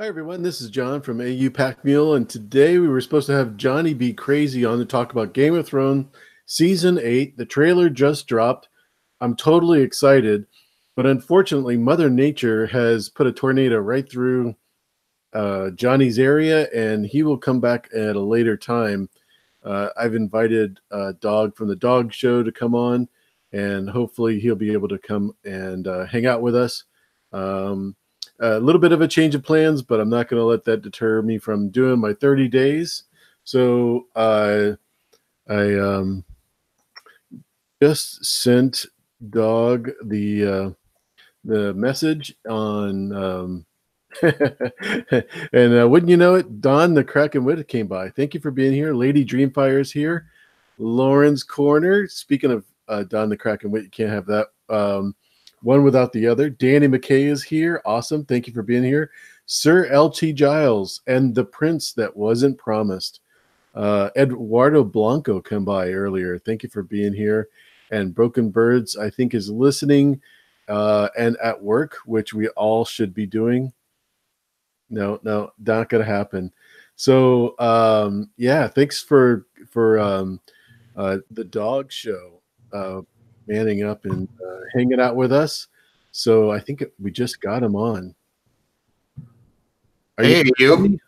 Hi everyone, this is John from AU Packmule, and today we were supposed to have Johnny B. Crazy on to talk about Game of Thrones Season 8. The trailer just dropped. I'm totally excited, but unfortunately Mother Nature has put a tornado right through Johnny's area, and he will come back at a later time. I've invited Dog from the Dog Show to come on, and hopefully he'll be able to come and hang out with us. A little bit of a change of plans, but I'm not going to let that deter me from doing my 30 days. So I just sent Dog the message on, and wouldn't you know it, Don the Kraken Wit came by. Thank you for being here. Lady Dreamfire is here. Lauren's Corner. Speaking of Don the Kraken Wit, you can't have that. One without the other. Danny McKay is here. Awesome. Thank you for being here. Sir L.T. Giles and the Prince That Wasn't Promised. Eduardo Blanco come by earlier. Thank you for being here. And Broken Birds, I think, is listening and at work, which we all should be doing. No, not going to happen. So, yeah, thanks for the Dog Show manning up and hanging out with us. So I think we just got him on. Hey, you.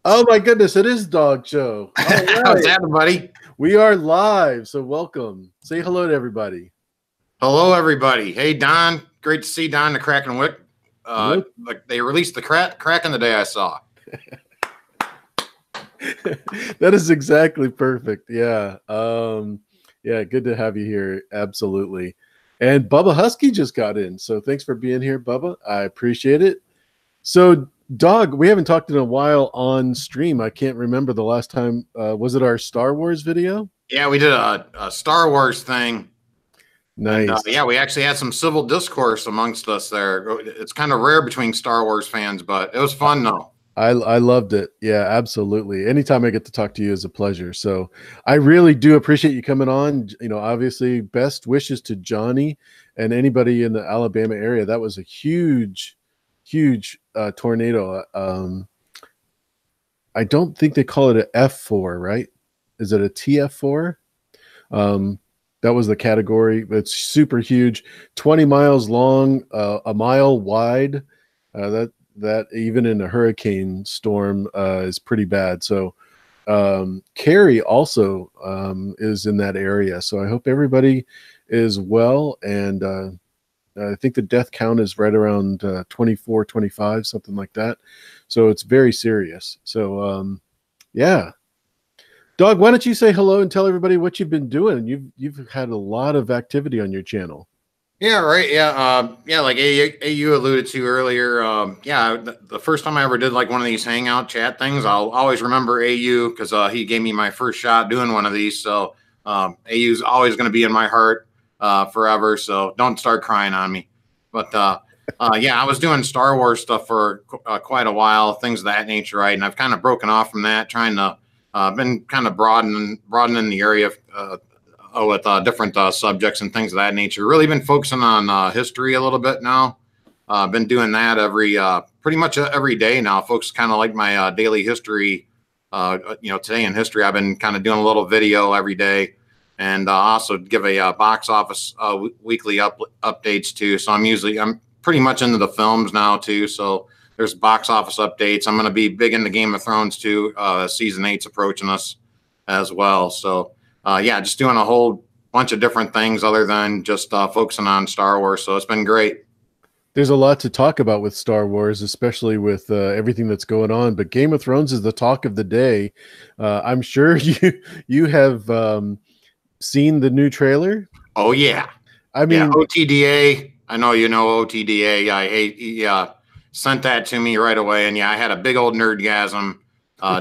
Oh my goodness, it is Dog Show. All right. How's that, buddy? We are live, so welcome. Say hello to everybody. Hello, everybody. Hey, Don. Great to see Don the Kraken Wick. Like they released the Kraken the day I saw. That is exactly perfect. Yeah. Yeah, good to have you here. Absolutely. And Bubba Husky just got in. So thanks for being here, Bubba. I appreciate it. So, Dog, we haven't talked in a while on stream. I can't remember the last time. Was it our Star Wars video? Yeah, we did a Star Wars thing. Nice. And, yeah, we actually had some civil discourse amongst us there. It's kind of rare between Star Wars fans, but it was fun, though. I loved it. Yeah, absolutely. Anytime I get to talk to you is a pleasure. So I really do appreciate you coming on. You know, obviously, best wishes to Johnny and anybody in the Alabama area. That was a huge tornado. I don't think they call it an F4, right? Is it a TF4? That was the category. It's super huge, 20 miles long, a mile wide. That even in a hurricane storm is pretty bad. So Carrie also is in that area. So I hope everybody is well. And I think the death count is right around 24, 25, something like that. So it's very serious. So yeah. Dog, why don't you say hello and tell everybody what you've been doing? You've had a lot of activity on your channel. Yeah, right. Yeah, yeah. Like you alluded to earlier. Yeah, the first time I ever did like one of these hangout chat things, I'll always remember AU because he gave me my first shot doing one of these. So AU's always going to be in my heart forever. So don't start crying on me. But yeah, I was doing Star Wars stuff for quite a while, things of that nature, right? And I've kind of broken off from that, trying to been kind of broadening the area. With different subjects and things of that nature. Really been focusing on history a little bit now. Been doing that pretty much every day now. Folks kind of like my daily history. Today in history, I've been kind of doing a little video every day, and also give a box office weekly updates too. So I'm pretty much into the films now too. So there's box office updates. I'm going to be big into Game of Thrones too. Season 8's approaching us as well. So. Yeah, just doing a whole bunch of different things other than just focusing on Star Wars. So it's been great. There's a lot to talk about with Star Wars, especially with everything that's going on. But Game of Thrones is the talk of the day. I'm sure you have seen the new trailer. Oh yeah, I mean, yeah, OTDA. I know you know OTDA. He sent that to me right away, and yeah, I had a big old nerdgasm.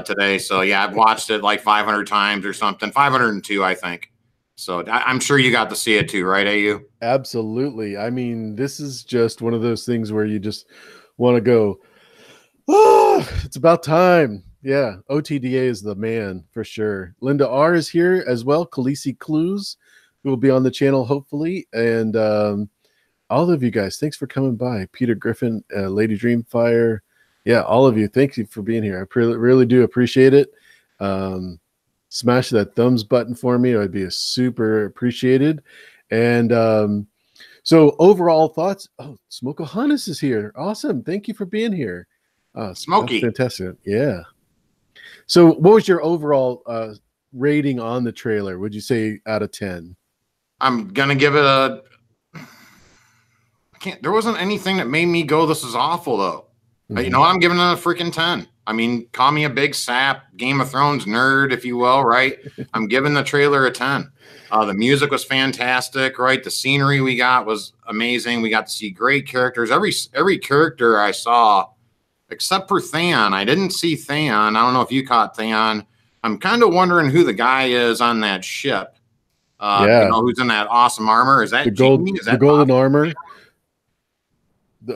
Today. So yeah, I've watched it like 500 times or something, 502, I think. So I'm sure you got to see it too, right, AU? Absolutely. I mean, this is just one of those things where you just want to go, oh, it's about time. Yeah, OTDA is the man for sure. Linda R is here as well. Khaleesi Clues, who will be on the channel hopefully. And all of you guys, thanks for coming by. Peter Griffin, Lady Dreamfire, Yeah, all of you, thank you for being here. I really do appreciate it. Um, smash that thumbs button for me. It would be a super appreciated. And so overall thoughts. Oh, Smokeohannes is here. Awesome. Thank you for being here. That's Smoky. fantastic. Yeah. So what was your overall rating on the trailer? Would you say out of 10? I'm gonna give it a. I can't. There wasn't anything that made me go, "This is awful," though. You Mm-hmm. know, I'm giving it a freaking 10. I mean, call me a big sap, Game of Thrones nerd, if you will, right? I'm giving the trailer a 10. The music was fantastic, right? The scenery we got was amazing. We got to see great characters. Every character I saw, except for Theon. I didn't see Theon. I don't know if you caught Theon. I'm kind of wondering who the guy is on that ship. You Yeah. know, who's in that awesome armor? Is that Jamie? Is The that golden armor possible?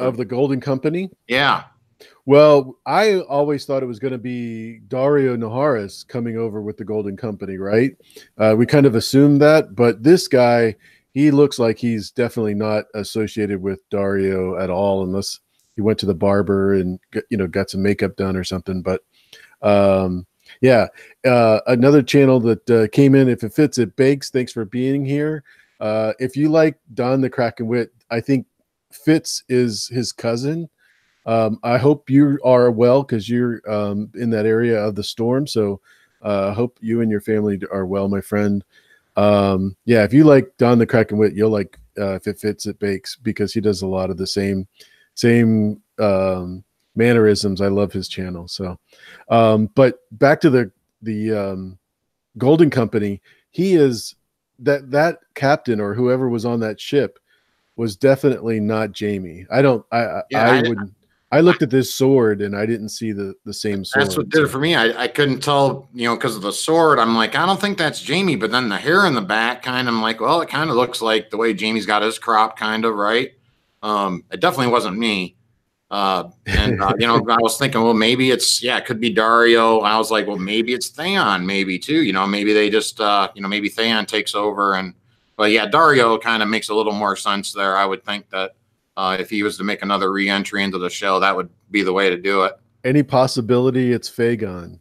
of the Golden Company. Yeah. Well, I always thought it was going to be Dario Naharis coming over with the Golden Company, right? We kind of assumed that, but this guy, he looks like he's definitely not associated with Dario at all, unless he went to the barber and got some makeup done or something. But yeah, another channel that came in. If it fits, it bakes. Thanks for being here. If you like Don the Kraken Wit, I think Fitz is his cousin. I hope you are well because you're in that area of the storm. So I hope you and your family are well, my friend. Yeah, if you like Don the Kraken Wit, you'll like If It Fits, It Bakes, because he does a lot of the same mannerisms. I love his channel. So, but back to the Golden Company, he is that captain or whoever was on that ship was definitely not Jamie. Yeah. I wouldn't. I looked at this sword and I didn't see the same That's what sword. did it So for me. I couldn't tell, you know, because of the sword. I'm like, I don't think that's Jamie. But then the hair in the back, kind of, I'm like, well, it kind of looks like the way Jamie's got his crop, kind of, right? It definitely wasn't me. You know, I was thinking, well, maybe it's, yeah, it could be Dario. I was like, well, maybe it's Theon, maybe too. You know, maybe they just, you know, maybe Theon takes over. But yeah, Dario kind of makes a little more sense there. I would think that if he was to make another re-entry into the show, that would be the way to do it. any possibility it's Fagon?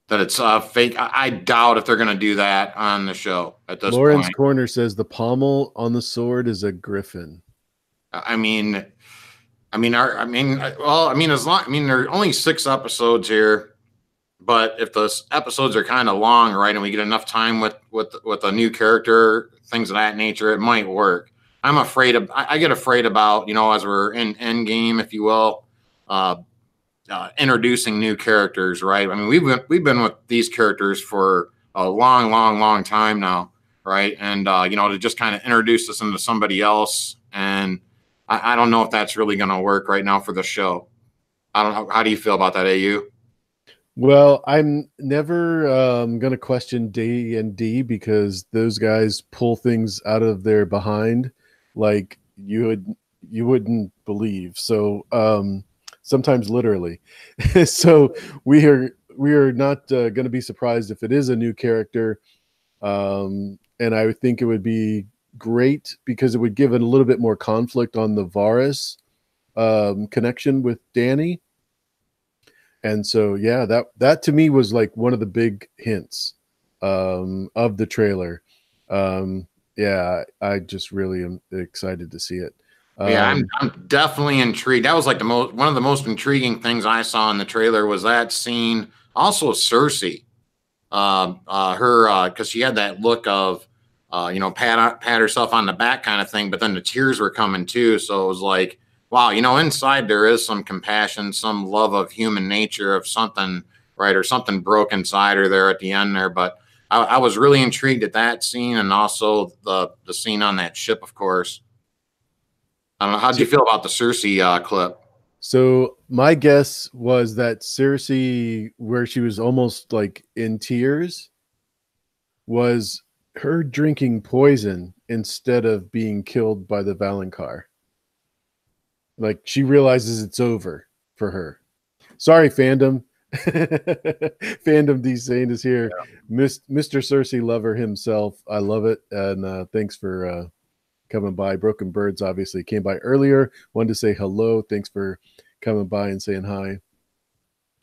That it's fake. I doubt if they're going to do that on the show at this Lauren's point. Corner says the pommel on the sword is a griffin. I mean, well, I mean, as long, I mean, there are only 6 episodes here, but if those episodes are kind of long, right, and we get enough time with a new character, things of that nature, it might work. I'm afraid of. I get afraid about, you know, as we're in end game, if you will, uh, introducing new characters, right? I mean, we've been with these characters for a long, long, long time now, right? And you know, to just kind of introduce us into somebody else, and I don't know if that's really going to work right now for the show. I don't know. How do you feel about that, AU? Well, I'm never going to question D and D because those guys pull things out of their behind like you wouldn't believe. So sometimes literally. So we are not going to be surprised if it is a new character. And I would think it would be great because it would give it a little bit more conflict on the Varus connection with Danny. And so, yeah, that to me was like one of the big hints of the trailer. Yeah, I just really am excited to see it. Yeah, I'm definitely intrigued. That was like one of the most intriguing things I saw in the trailer was that scene. Also, Cersei, her because she had that look of you know, pat herself on the back kind of thing, but then the tears were coming too. So it was like, wow, you know, inside there is some compassion, some love of human nature, of something, right, or something broke inside her there at the end there. But I was really intrigued at that scene, and also the scene on that ship, of course. I don't know. How do so, you feel about the Cersei clip? so my guess was that Cersei, where she was almost like in tears, was her drinking poison instead of being killed by the Valonqar. Like she realizes it's over for her. Sorry, fandom. Fandom D Sane is here. Mr. Cersei lover himself. I love it. And thanks for coming by. Broken Birds obviously came by earlier. Wanted to say hello. Thanks for coming by and saying hi.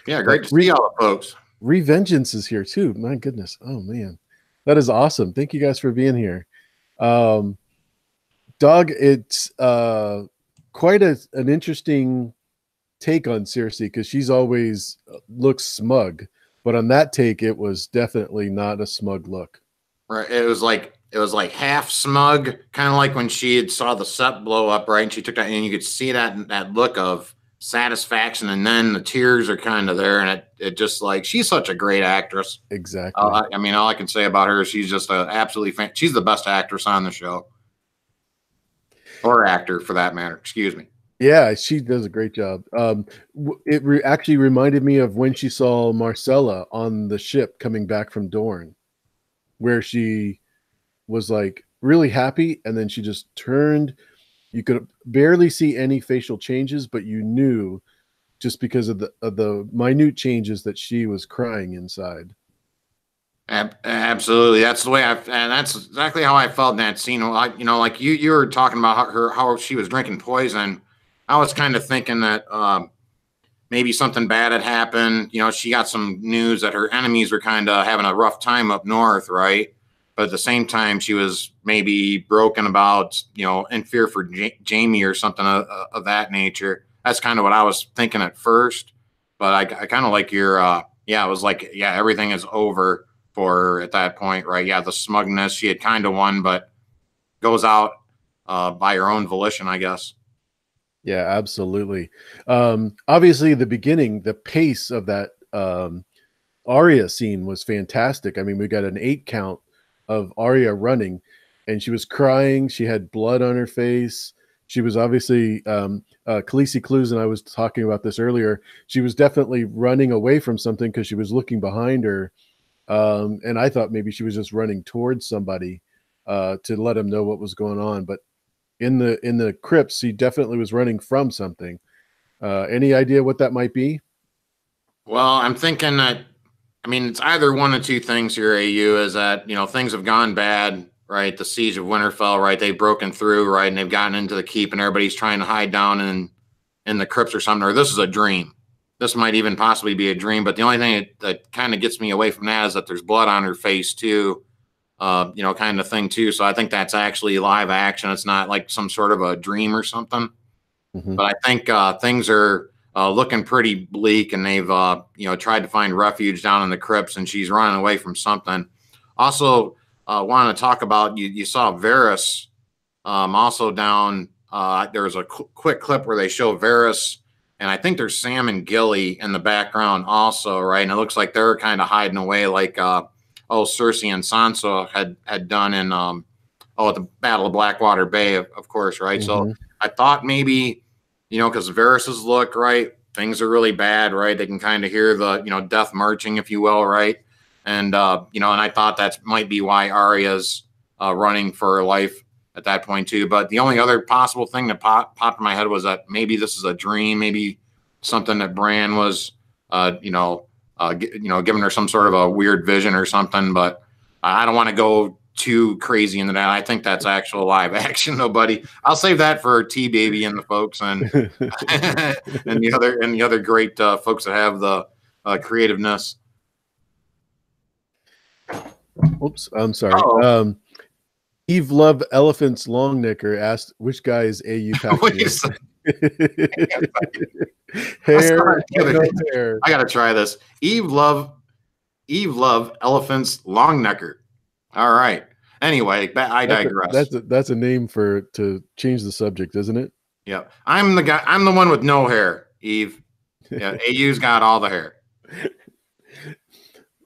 Yeah, great to see all the folks. Revengeance is here too. My goodness. Oh man. That is awesome. Thank you guys for being here. Doug, it's quite an interesting take on Cersei, because she's always looks smug, but on that take it was definitely not a smug look. Right. It was like half smug, kind of like when she had saw the set blow up, right? And she took that, and you could see that look of satisfaction, and then the tears are kind of there, and it just like, she's such a great actress. Exactly. I mean, all I can say about her is she's just a absolutely she's the best actress on the show, or actor for that matter. Excuse me. Yeah, she does a great job. It actually reminded me of when she saw Marcella on the ship coming back from Dorne, where she was like really happy, and then she just turned. You could barely see any facial changes, but you knew just because of the minute changes that she was crying inside. Absolutely, that's the way and that's exactly how I felt in that scene. Like, like you were talking about how she was drinking poison. I was kind of thinking that maybe something bad had happened. She got some news that her enemies were kind of having a rough time up north, right? But at the same time, she was maybe broken about, in fear for Jamie or something of that nature. That's kind of what I was thinking at first. But I kind of like your, it was like, yeah, everything is over for her at that point, right? Yeah, the smugness, she had kind of won, but goes out by her own volition, I guess. Yeah, absolutely. Obviously, the beginning, the pace of that Arya scene was fantastic. I mean, we got an 8 count of Arya running, and she was crying. She had blood on her face. She was obviously, Khaleesi Clues, and I was talking about this earlier, she was definitely running away from something because she was looking behind her. And I thought maybe she was just running towards somebody to let them know what was going on. But in the crypts, he definitely was running from something. Any idea what that might be? Well, I'm thinking that, I mean, it's either one of two things here, AU, is that, things have gone bad, right? The siege of Winterfell, right? They've broken through, right? And they've gotten into the keep, and everybody's trying to hide down in the crypts or something, or this is a dream. This might even possibly be a dream, but the only thing that kind of gets me away from that is that there's blood on her face too, kind of thing too. So I think that's actually live action. It's not like some sort of a dream or something. Mm-hmm. But I think things are looking pretty bleak, and they've tried to find refuge down in the crypts, and she's running away from something. Also, wanted to talk about, you saw Varys also down. There was a quick clip where they show Varys, and I think there's Sam and Gilly in the background also, right? And it looks like they're kind of hiding away, like Cersei and Sansa had done in at the Battle of Blackwater Bay, of course, right? Mm-hmm. So I thought maybe, because Varys's look, right, things are really bad, right? They can kind of hear the, death marching, if you will, right? And and I thought that might be why Arya's running for her life at that point too. But the only other possible thing that popped in my head was that maybe this is a dream, maybe something that Bran was, giving her some sort of a weird vision or something. But I don't want to go too crazy into that. I think that's actual live action, though, buddy. I'll save that for T Baby and the folks, and and the other great folks that have the creativeness. Oops, I'm sorry. Eve Love Elephants Longnecker asked which guy is AU Packmule. Hair, no hair. I gotta try this. Eve Love Elephants Longnecker. All right. Anyway, I digress. That's a name to change the subject, isn't it? Yeah, I'm the guy. I'm the one with no hair. Eve. Yeah, AU's got all the hair.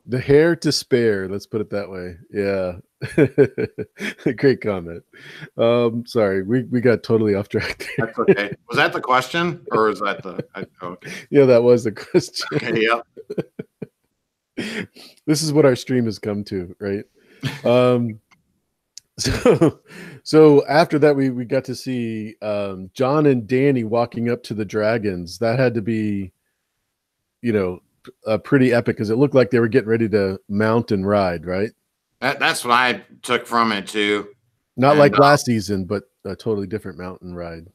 The hair to spare. Let's put it that way. Yeah. Great comment. Sorry, we got totally off track there. That's okay. Was that the question, or was that the? Okay. Yeah, that was the question. Okay, yeah. This is what our stream has come to, right? So after that, we got to see John and Danny walking up to the dragons. That had to be, pretty epic, because it looked like they were getting ready to mount and ride, right? That's what I took from it too. Not like last season, but a totally different mountain ride.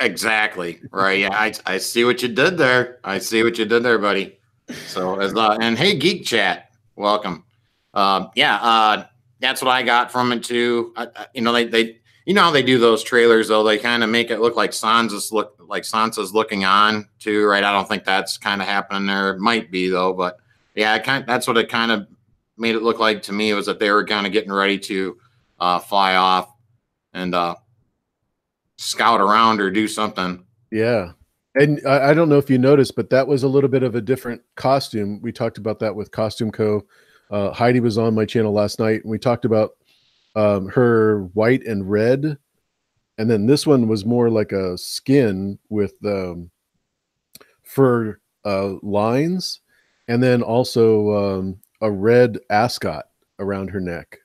Exactly. Right. Yeah. I see what you did there. I see what you did there, buddy. So as and hey, Geek Chat, welcome. Yeah. That's what I got from it too. They you know how they do those trailers though. They kind of make it look like Sansa's looking on too, right? I don't think that's kind of happening there. It might be though, but yeah, that's what it kind of made it look like to me. Was that they were kind of getting ready to fly off and scout around or do something. Yeah. And I don't know if you noticed, but that was a little bit of a different costume. We talked about that with Costume Co. Heidi was on my channel last night, and we talked about her white and red. And then this one was more like a skin with fur lines, and then also a red ascot around her neck.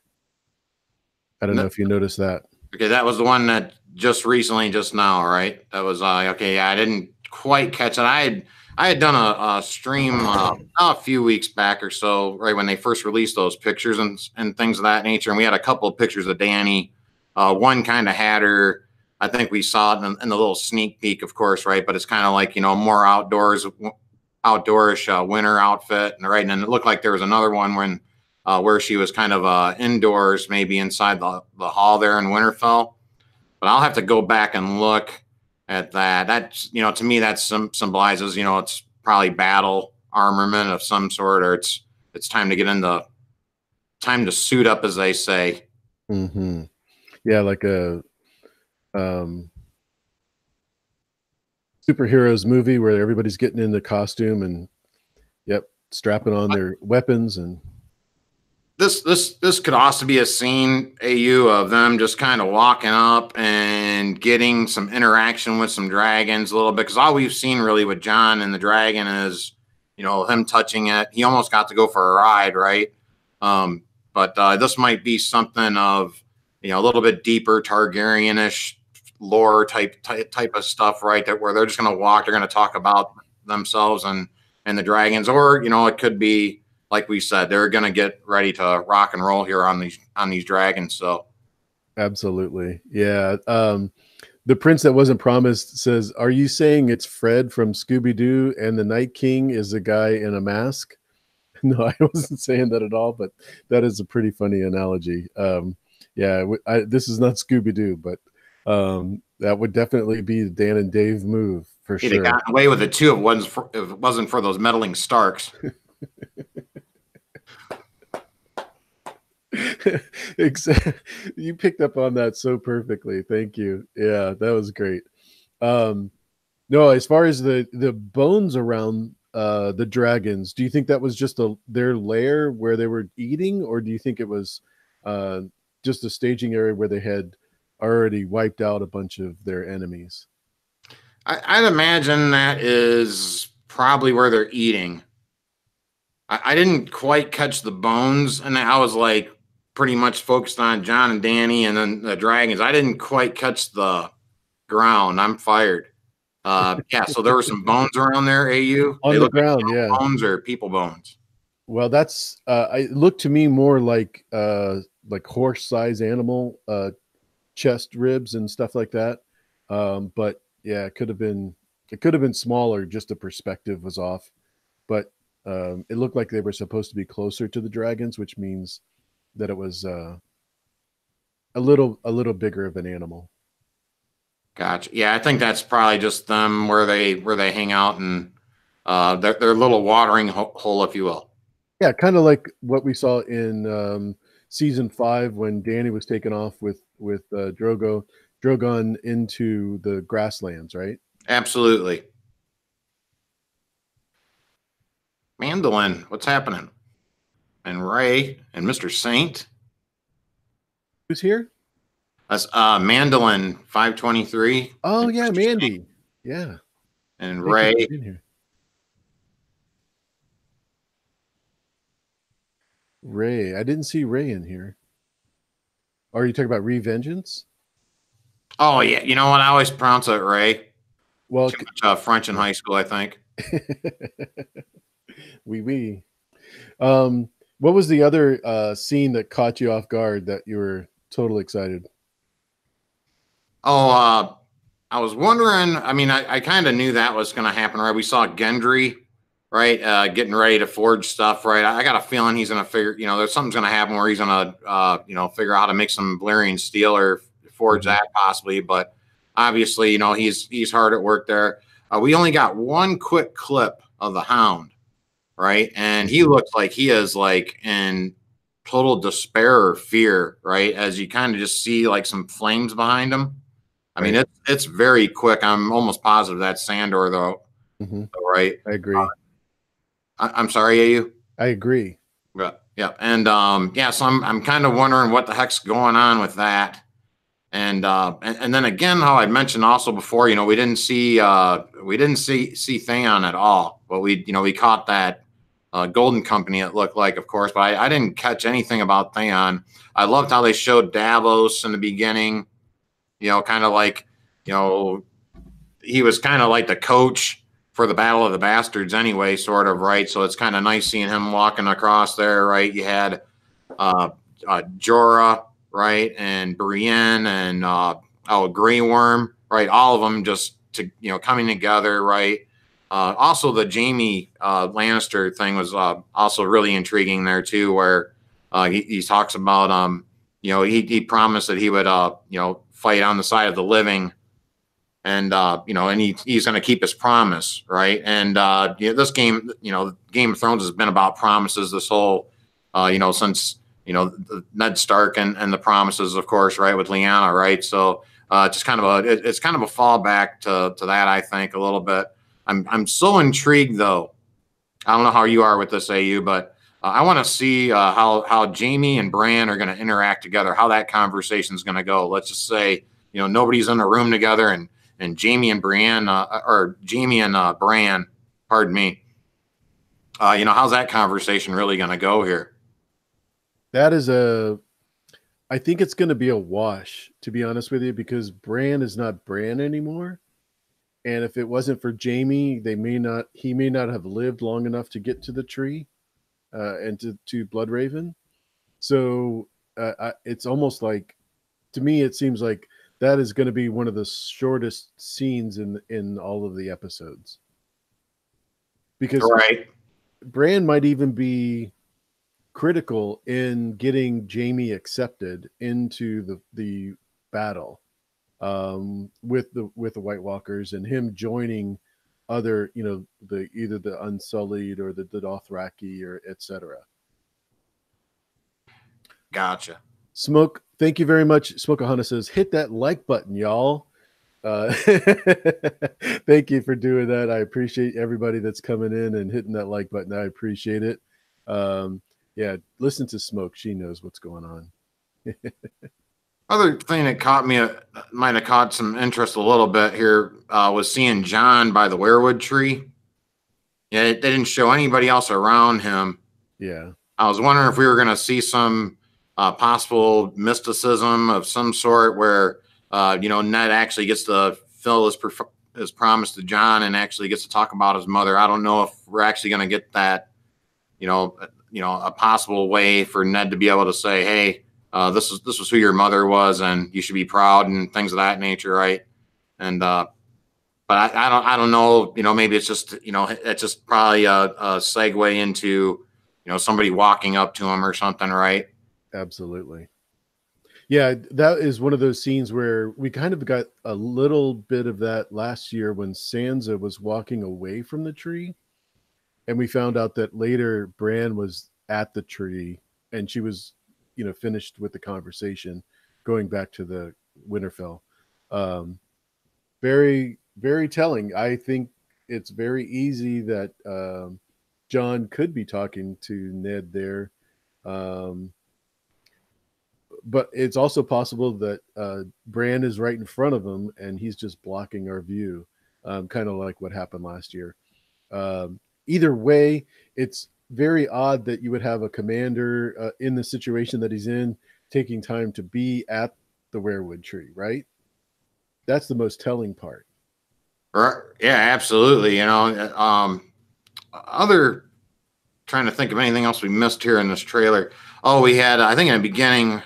I don't know if you noticed that. Okay, that was the one that just recently, just now, right? That was okay. Yeah, I didn't quite catch it. I had done a stream a few weeks back or so, right when they first released those pictures and things of that nature, and we had a couple of pictures of Danny. One kind of had her. I think we saw it in the little sneak peek, of course, right? But it's kind of like more outdoorish winter outfit, and right, and then it looked like there was another one where she was kind of indoors, maybe inside the hall there in Winterfell. But I'll have to go back and look at that. That's to me that symbolizes it's probably battle armament of some sort, or it's time to get into time to suit up, as they say. Mm-hmm. Yeah, like a superheroes movie where everybody's getting in the costume and strapping on their weapons. And this could also be a scene, AU, of them just kind of walking up and getting some interaction with some dragons a little bit, because all we've seen really with Jon and the dragon is him touching it. He almost got to go for a ride, right? But this might be something of a little bit deeper Targaryen-ish lore type of stuff, right? That where they're just going to walk, they're going to talk about themselves and the dragons, or it could be, like we said, they're going to get ready to rock and roll here on these dragons. So absolutely, yeah. The prince that wasn't promised says, "Are you saying it's Fred from Scooby-Doo and the Night King is a guy in a mask?" No, I wasn't saying that at all, but that is a pretty funny analogy. Yeah, this is not Scooby-Doo, but that would definitely be the Dan and Dave move for he'd sure. have gotten away with it too if it wasn't for those meddling Starks. You picked up on that so perfectly. Thank you. Yeah, that was great. No, as far as the bones around the dragons, do you think that was just their lair where they were eating, or do you think it was just a staging area where they had already wiped out a bunch of their enemies? I'd imagine that is probably where they're eating. I didn't quite catch the bones, and I was like pretty much focused on Jon and Danny and then the dragons. I didn't quite catch the ground. I'm fired. Yeah, so there were some bones around there, AU. On They the look like ground, yeah. bones or people bones. Well, that's it looked to me more like horse size animal chest ribs and stuff like that. But yeah, it could have been smaller. Just the perspective was off. But it looked like they were supposed to be closer to the dragons, which means that it was a little bigger of an animal. Gotcha. Yeah, I think that's probably just them where they hang out and their little watering hole, if you will. Yeah, kind of like what we saw in season 5 when Danny was taken off with Drogon into the grasslands, right? Absolutely. Mandolin, what's happening? And Ray and Mr. Saint. Who's here? That's Mandolin 523. Oh yeah, Mr. Mandy. Saint. Yeah. And Ray. Ray. I didn't see Ray in here. Are you talking about Revengeance? Oh yeah, you know what? I always pronounce it Ray. Well, too much French in high school, I think. Oui. What was the other scene that caught you off guard that you were totally excited? Oh, I was wondering. I mean, I kind of knew that was going to happen, right? We saw Gendry, right, getting ready to forge stuff, right? I got a feeling he's going to figure, there's something's going to happen where he's going to, figure out how to make some Valyrian steel or forge that possibly. But obviously, he's hard at work there. We only got one quick clip of the Hound, right, and he looks like he is like in total despair or fear, right, as you kind of just see like some flames behind him. I mean, it's very quick. I'm almost positive that's Sandor, though. Right? I agree. I'm sorry, AU. I agree. Yeah, and so I'm kind of wondering what the heck's going on with that. And then again, how I mentioned also before, we didn't see Theon at all, but we caught that Golden Company. It looked like, of course, but I didn't catch anything about Theon. I loved how they showed Davos in the beginning. Kind of like, he was kind of like the coach for the Battle of the Bastards anyway, sort of, right? So it's kind of nice seeing him walking across there, right? You had Jorah, right, and Brienne and Grey Worm, right? All of them just coming together, right? Also, the Jaime Lannister thing was also really intriguing there too, where he talks about he promised that he would fight on the side of the living, and he's going to keep his promise, right? And this game, Game of Thrones has been about promises this whole since Ned Stark and the promises, of course, right, with Lyanna, right? So it's kind of a fallback to that, I think, a little bit. I'm so intrigued though. I don't know how you are with this, AU, but I want to see how Jaime and Bran are going to interact together, how that conversation is going to go. Let's just say nobody's in a room together, and Jaime and Brienne, or Jaime and Bran, pardon me. How's that conversation really going to go here? I think it's going to be a wash, to be honest with you, because Bran is not Bran anymore. And if it wasn't for Jaime, he may not have lived long enough to get to the tree and to Bloodraven. So it's almost like, to me, it seems like that is going to be one of the shortest scenes in all of the episodes. Because Bran might even be critical in getting Jaime accepted into the battle with the White Walkers, and him joining other, either the Unsullied or the Dothraki or etc. Gotcha. Smoke, thank you very much. Smokahana says, hit that like button, y'all. Thank you for doing that. I appreciate everybody that's coming in and hitting that like button. I appreciate it. Yeah, listen to Smoke. She knows what's going on. Other thing that might have caught some interest a little bit here was seeing Jon by the weirwood tree. Yeah, they didn't show anybody else around him. Yeah. I was wondering if we were going to see some possible mysticism of some sort where, Ned actually gets to fill his promise to Jon and actually gets to talk about his mother. I don't know if we're actually going to get that, a possible way for Ned to be able to say, hey, this was who your mother was, and you should be proud, and things of that nature, right? And but I don't know. Maybe it's just it's just probably a segue into somebody walking up to him or something, right? Absolutely. Yeah, that is one of those scenes where we kind of got a little bit of that last year when Sansa was walking away from the tree, and we found out that later Bran was at the tree and she was finished with the conversation, going back to the Winterfell. Very, very telling. I think it's very easy that Jon could be talking to Ned there. But it's also possible that Bran is right in front of him and he's just blocking our view, kind of like what happened last year. Either way, it's very odd that you would have a commander in the situation that he's in taking time to be at the weirwood tree, right? That's the most telling part. Right. Yeah, absolutely. Other trying to think of anything else we missed here in this trailer. Oh, we had, I think in the beginning,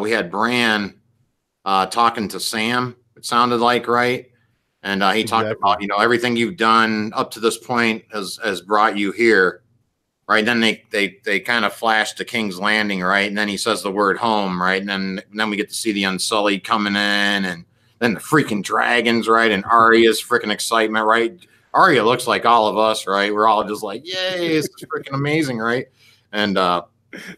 we had Bran talking to Sam, it sounded like, right? And he talked Exactly. about, everything you've done up to this point has brought you here, right? Then they kind of flash to King's Landing, right? And then he says the word home, right? And then we get to see the Unsullied coming in, and then the freaking dragons, right? And Arya's freaking excitement, right? Arya looks like all of us, right? We're all just like, yay, this is freaking amazing, right? And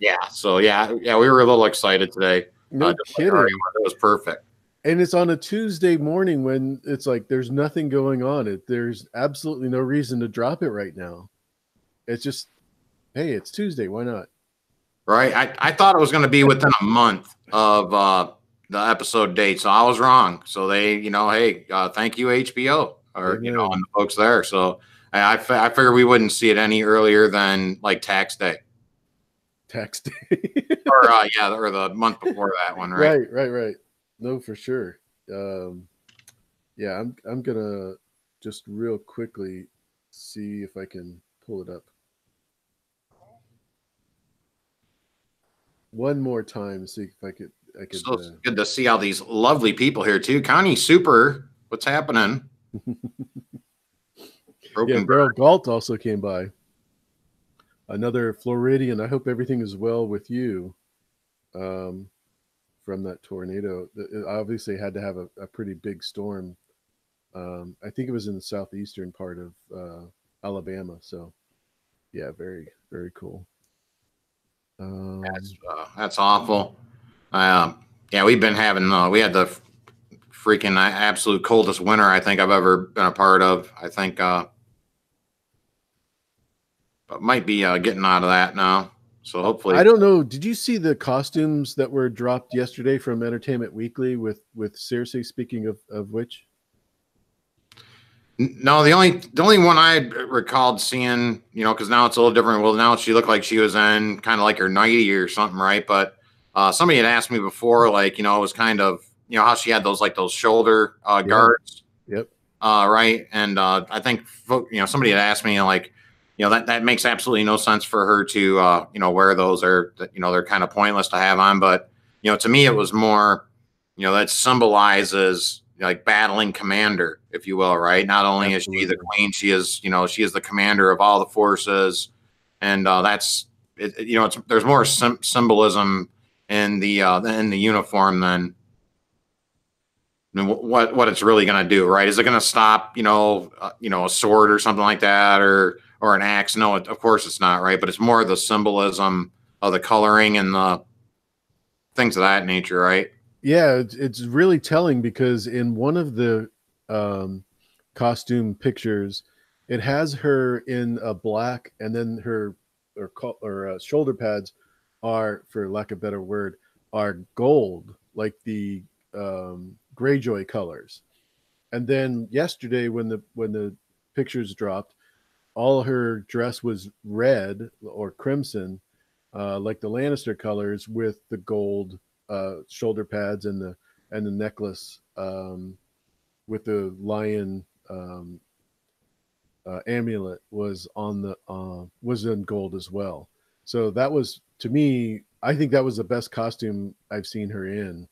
yeah, we were a little excited today. No Just like Arya, kidding. it was perfect. And it's on a Tuesday morning when it's like there's nothing going on. There's absolutely no reason to drop it right now. It's just, hey, it's Tuesday. Why not? Right. I thought it was going to be within a month of the episode date, so I was wrong. So they, hey, thank you HBO or and the folks there. So I figured we wouldn't see it any earlier than like tax day. Tax day. Or or the month before that one, right? Right. No, for sure. Yeah, I'm gonna just real quickly see if I can pull it up one more time. See if I could. So it's good to see all these lovely people here too. Connie Super, what's happening? Yeah, Daryl Galt also came by. Another Floridian. I hope everything is well with you. From that tornado, it obviously had to have a pretty big storm. I think it was in the southeastern part of Alabama. So, yeah, very, very cool. That's awful. Yeah, we've been having we had the freaking absolute coldest winter I think I've ever been a part of. I think, but might be getting out of that now. So hopefully, I don't know. Did you see the costumes that were dropped yesterday from Entertainment Weekly with Cersei? Speaking of which, no, the only one I recalled seeing, because now it's a little different. Well, now she looked like she was in kind of like her nightie or something, right? But somebody had asked me before, like, it was kind of, how she had those shoulder guards. Yep. Right. And I think, somebody had asked me, like, that makes absolutely no sense for her to, wear those, or, they're kind of pointless to have on. But, to me, it was more, that symbolizes like battling commander, if you will, right? Not only Absolutely. Is she the queen, she is, she is the commander of all the forces. And that's, there's more symbolism in the uniform than what it's really going to do, right? Is it going to stop, a sword or something like that, or an axe? No, of course it's not, right? But it's more the symbolism of the coloring and the things of that nature, right? Yeah, it's really telling because in one of the costume pictures, it has her in a black, and then her shoulder pads are, for lack of a better word, are gold, like the Greyjoy colors. And then yesterday, when the pictures dropped, all her dress was red or crimson, like the Lannister colors, with the gold shoulder pads and the necklace with the lion amulet was in gold as well. So that was, to me, I think that was the best costume I've seen her in.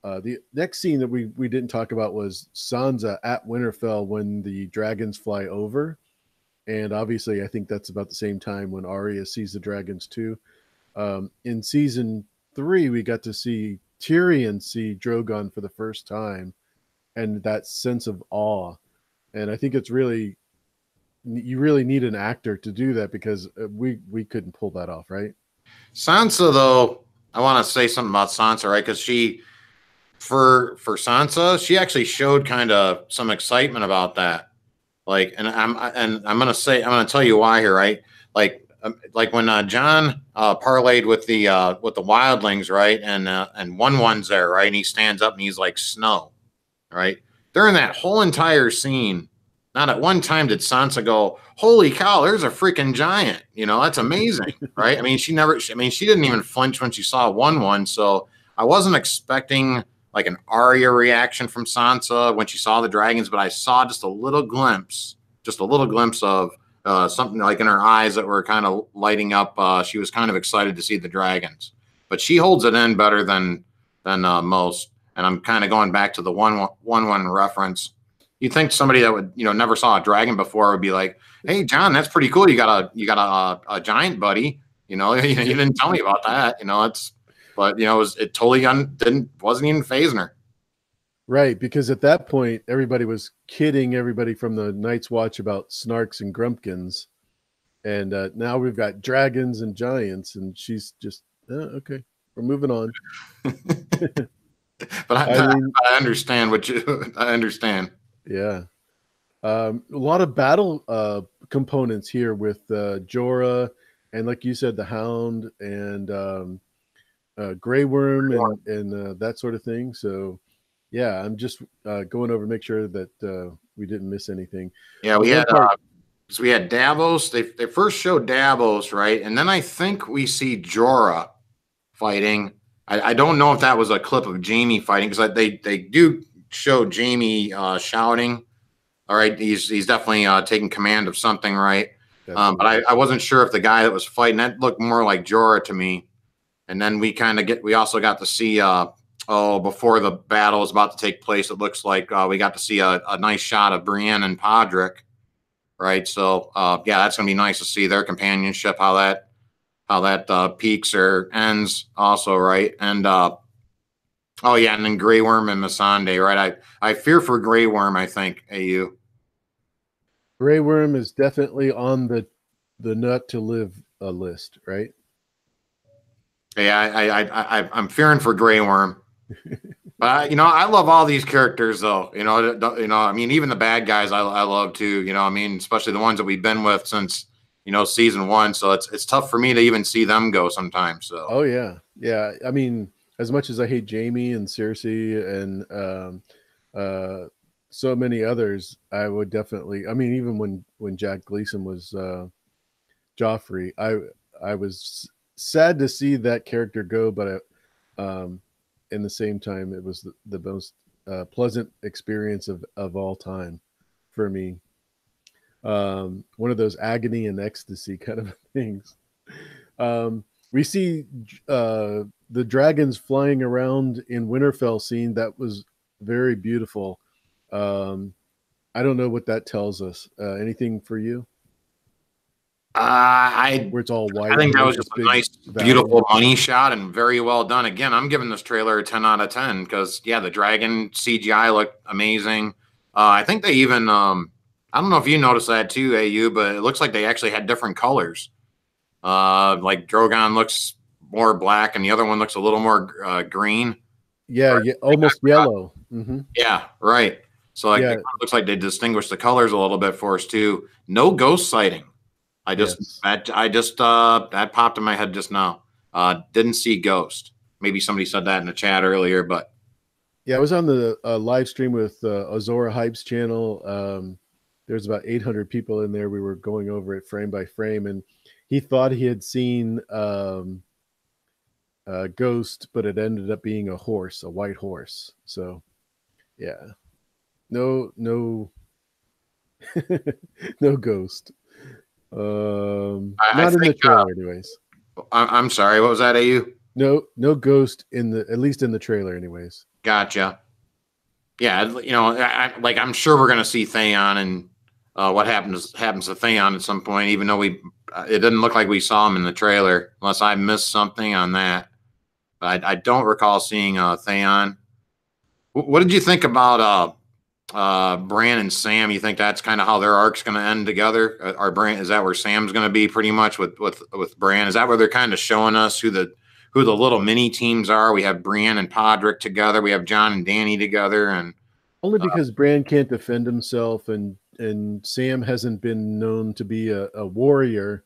The next scene that we didn't talk about was Sansa at Winterfell when the dragons fly over. And obviously, I think that's about the same time when Arya sees the dragons too. In season 3, we got to see Tyrion see Drogon for the first time, and that sense of awe. And I think it's really, you really need an actor to do that, because we couldn't pull that off, right? Sansa, though, I want to say something about Sansa, right? Because for Sansa, she actually showed kind of some excitement about that. Like, and I'm gonna tell you why here, right? Like when John parlayed with the wildlings, right? And one's there, right? And he stands up and he's like, snow, right? During that whole entire scene, not at one time did Sansa go, holy cow, there's a freaking giant. That's amazing, right? I mean, she didn't even flinch when she saw one. So I wasn't expecting like an Arya reaction from Sansa when she saw the dragons, but I saw just a little glimpse of something like in her eyes that were kind of lighting up. She was kind of excited to see the dragons, but she holds it in better than most. and I'm kind of going back to the one reference. You think somebody that would, never saw a dragon before would be like, "Hey, John, that's pretty cool. You got a giant buddy. You didn't tell me about that. But it totally wasn't even phasing her." Right, because at that point, everybody was kidding everybody from the Night's Watch about snarks and grumpkins, and now we've got dragons and giants, and she's just okay. We're moving on. But I understand I understand. Yeah. A lot of battle components here with Jorah, and like you said, the Hound and Grey Worm and that sort of thing. So, yeah, I'm just going over to make sure that we didn't miss anything. Yeah, we had Davos. They first showed Davos, right? And then I think we see Jorah fighting. I don't know if that was a clip of Jaime fighting, because they do show Jaime shouting. All right, he's definitely taking command of something, right? But I wasn't sure if the guy that was fighting, that looked more like Jorah to me. And then we also got to see before the battle is about to take place, it looks like we got to see a nice shot of Brienne and Podrick, right? So yeah, that's gonna be nice to see their companionship, how that peaks or ends also, right? And oh yeah, and then Grey Worm and Missandei, right? I fear for Grey Worm, I think, AU. Grey Worm is definitely on the nut to live list, right? Yeah, I'm fearing for Grey Worm. But I love all these characters, though. I mean, even the bad guys, I love too. I mean, especially the ones that we've been with since season 1. So it's tough for me to even see them go sometimes. So. Oh yeah, yeah. I mean, as much as I hate Jaime and Cersei and so many others, I would definitely. I mean, even when Jack Gleason was Joffrey, I was sad to see that character go, but in the same time, it was the most pleasant experience of all time for me. One of those agony and ecstasy kind of things. We see the dragons flying around in Winterfell scene. That was very beautiful. I don't know what that tells us. Anything for you? Where it's all white. I think that was just a nice, beautiful money shot and very well done. Again, I'm giving this trailer a 10 out of 10 because, yeah, the dragon CGI looked amazing. I think they even, I don't know if you noticed that too, AU, but it looks like they actually had different colors. Like Drogon looks more black and the other one looks a little more green. Yeah, almost yellow. Mm-hmm. Yeah, right. So it looks like they distinguished the colors a little bit for us too. No ghost sighting. That popped in my head just now. Didn't see ghost. Maybe somebody said that in the chat earlier, but yeah, I was on the live stream with Azora Hype's channel. There's about 800 people in there. We were going over it frame by frame, and he thought he had seen ghost, but it ended up being a horse, a white horse. So, yeah, no, no ghost. Not in the trailer, anyways. I'm sorry. What was that, AU? No ghost at least in the trailer, anyways. Gotcha. Yeah, I'm sure we're gonna see Theon and what happens to Theon at some point. Even though it didn't look like we saw him in the trailer, unless I missed something on that. But I don't recall seeing Theon. What did you think about Bran and Sam? You think that's kind of how their arc's going to end together? Is that where Sam's going to be pretty much with Bran? Is that where they're kind of showing us who the little mini teams are? We have Brienne and Podrick together. We have Jon and Dany together, and only because Bran can't defend himself, and Sam hasn't been known to be a warrior,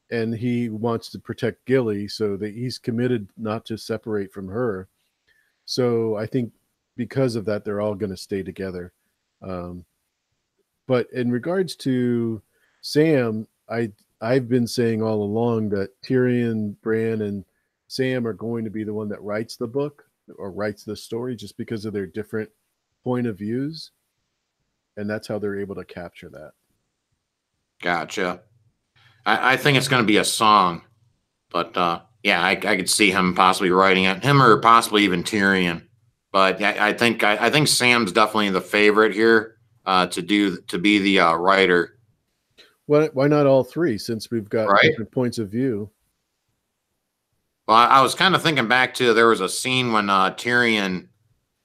and he wants to protect Gilly, so that he's committed not to separate from her. So I think because of that, they're all going to stay together. But in regards to Sam, I've been saying all along that Tyrion, Bran, and Sam are going to be the one that writes the book or writes the story, just because of their different point of views, and that's how they're able to capture that. Gotcha. I think it's going to be a song, but yeah, I could see him possibly writing it, him or possibly even Tyrion. But yeah, I think Sam's definitely the favorite here to be the writer. Why not all three? Since we've got Right. different points of view. Well, I was kind of thinking back to there was a scene when Tyrion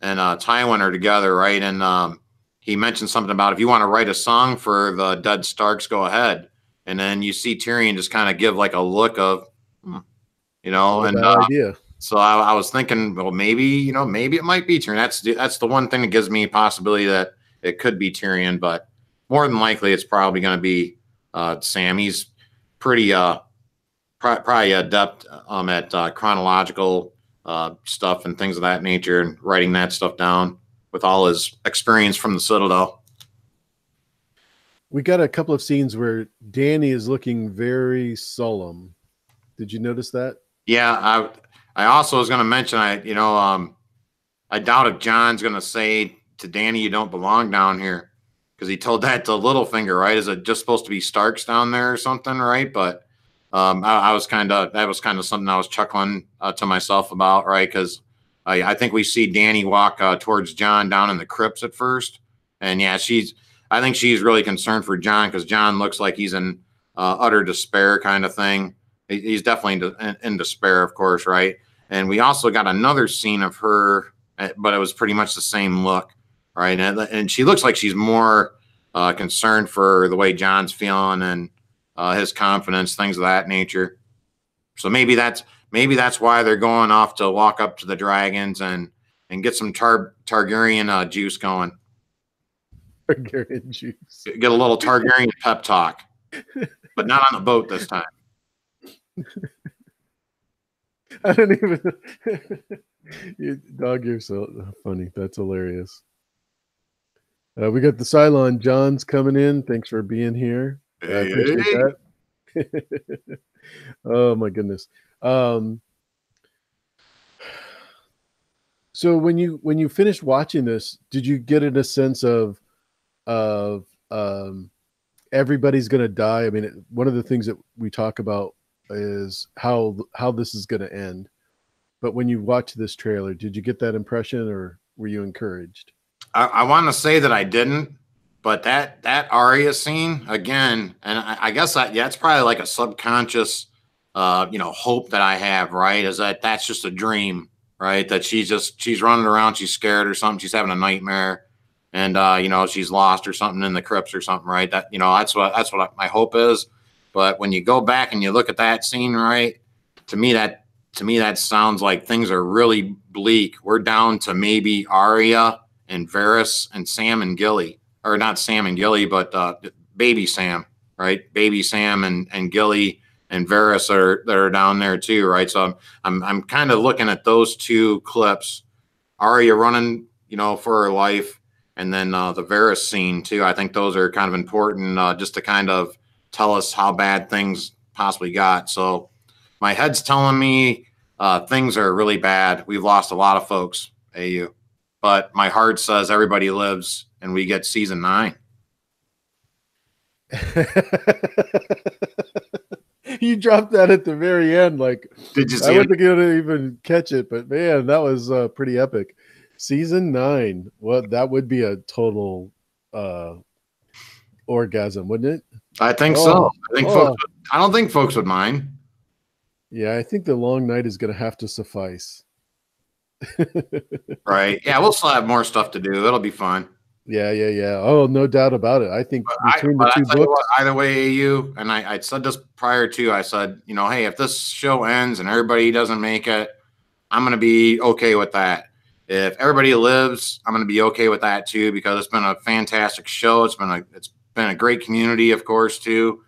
and Tywin are together, right? And he mentioned something about if you want to write a song for the dead Starks, go ahead. And then you see Tyrion just kind of give like a look of, hmm, Not a and bad idea. so I was thinking, well, maybe maybe it might be Tyrion. That's the one thing that gives me a possibility that it could be Tyrion, but more than likely it's probably going to be Sam. He's pretty probably adept at chronological stuff and things of that nature, and writing that stuff down with all his experience from the Citadel. We got a couple of scenes where Danny is looking very solemn. Did you notice that? Yeah, I also was going to mention I doubt if John's going to say to Danny, "You don't belong down here," because he told that to Littlefinger, right? Is it just supposed to be Starks down there or something, right? But I was that was kind of something I was chuckling to myself about, right? Because I think we see Danny walk towards John down in the crypts at first, and yeah, I think she's really concerned for John because John looks like he's in utter despair, kind of thing. He's definitely in despair, of course, right? And we also got another scene of her, but it was pretty much the same look, right? And she looks like she's more concerned for the way John's feeling and his confidence, things of that nature. So maybe that's why they're going off to walk up to the dragons and get some Targaryen juice going. Targaryen juice. Get a little Targaryen pep talk, but not on the boat this time. I don't even. Dog, you're so funny. That's hilarious. We got the Cylon Johns coming in. Thanks for being here. I appreciate that. Oh my goodness. So when you finished watching this, did you get in a sense of everybody's going to die? I mean, one of the things that we talk about is how this is going to end. But when you watch this trailer, did you get that impression, or were you encouraged? I want to say that I didn't, but that Arya scene again, and I guess it's probably like a subconscious, hope that I have, right? Is that's just a dream, right? That she's running around, she's scared or something, she's having a nightmare, and she's lost or something in the crypts or something, right? That's what my hope is. But when you go back and you look at that scene, right, to me that sounds like things are really bleak. We're down to maybe Arya and Varys and Sam and Gilly, or not Sam and Gilly, but baby Sam, right? Baby Sam and Gilly and Varys are down there too, right? So I'm kind of looking at those two clips, Arya running, for her life, and then the Varys scene too. I think those are kind of important just to kind of tell us how bad things possibly got. So my head's telling me things are really bad. We've lost a lot of folks, AU. But my heart says everybody lives, and we get season 9. You dropped that at the very end. Like, did you see I wasn't going to even catch it, but man, that was pretty epic. Season 9. Well, that would be a total orgasm, wouldn't it? I think so. I don't think folks would mind. Yeah, I think the long night is going to have to suffice. Right. Yeah, we'll still have more stuff to do. It'll be fun. Yeah. Oh, no doubt about it. I think between the two books. Either way, AU, and I said this prior to, I said, hey, if this show ends and everybody doesn't make it, I'm going to be okay with that. If everybody lives, I'm going to be okay with that too, because it's been a fantastic show. It's been a great community, of course, too.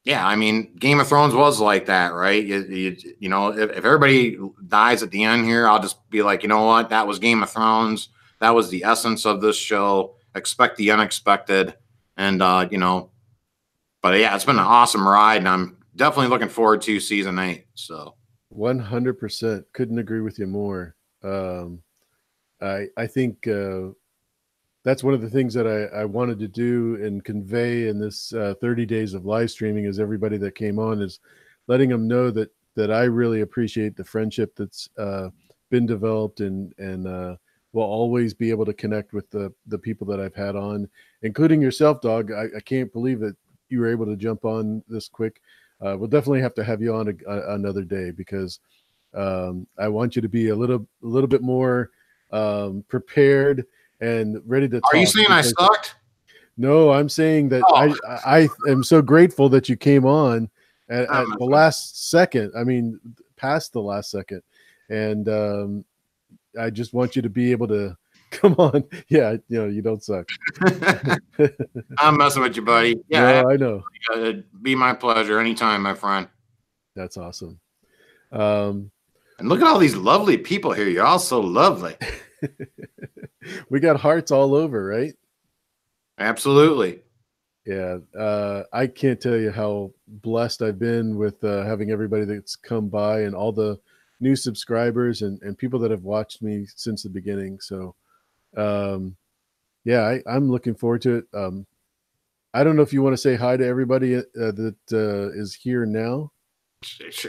Yeah, I mean, Game of Thrones was like that, right? If everybody dies at the end here, I'll just be like, you know what? That was Game of Thrones. That was the essence of this show. Expect the unexpected. And, but yeah, it's been an awesome ride, and I'm definitely looking forward to season 8. So 100%. Couldn't agree with you more. I think that's one of the things that I wanted to do and convey in this 30 days of live streaming is everybody that came on is letting them know that I really appreciate the friendship that's been developed, and will always be able to connect with the people that I've had on, including yourself, dog. I can't believe that you were able to jump on this quick. We'll definitely have to have you on another day, because I want you to be a little bit more prepared and ready to Are you talk. saying I sucked? No, I'm saying that Oh, I am so grateful that you came on I'm at the messing with last second. I mean, past the last second, and I just want you to be able to come on. Yeah, you don't suck. you. I'm messing with you, buddy. Yeah, No, I know. it'd be my pleasure anytime, my friend. That's awesome. Um, And look at all these lovely people here. You're all so lovely. we got hearts all over, right? Absolutely. Yeah, I can't tell you how blessed I've been with having everybody that's come by, and all the new subscribers, and people that have watched me since the beginning. So, um, yeah, I'm looking forward to it. I don't know if you want to say hi to everybody that is here now.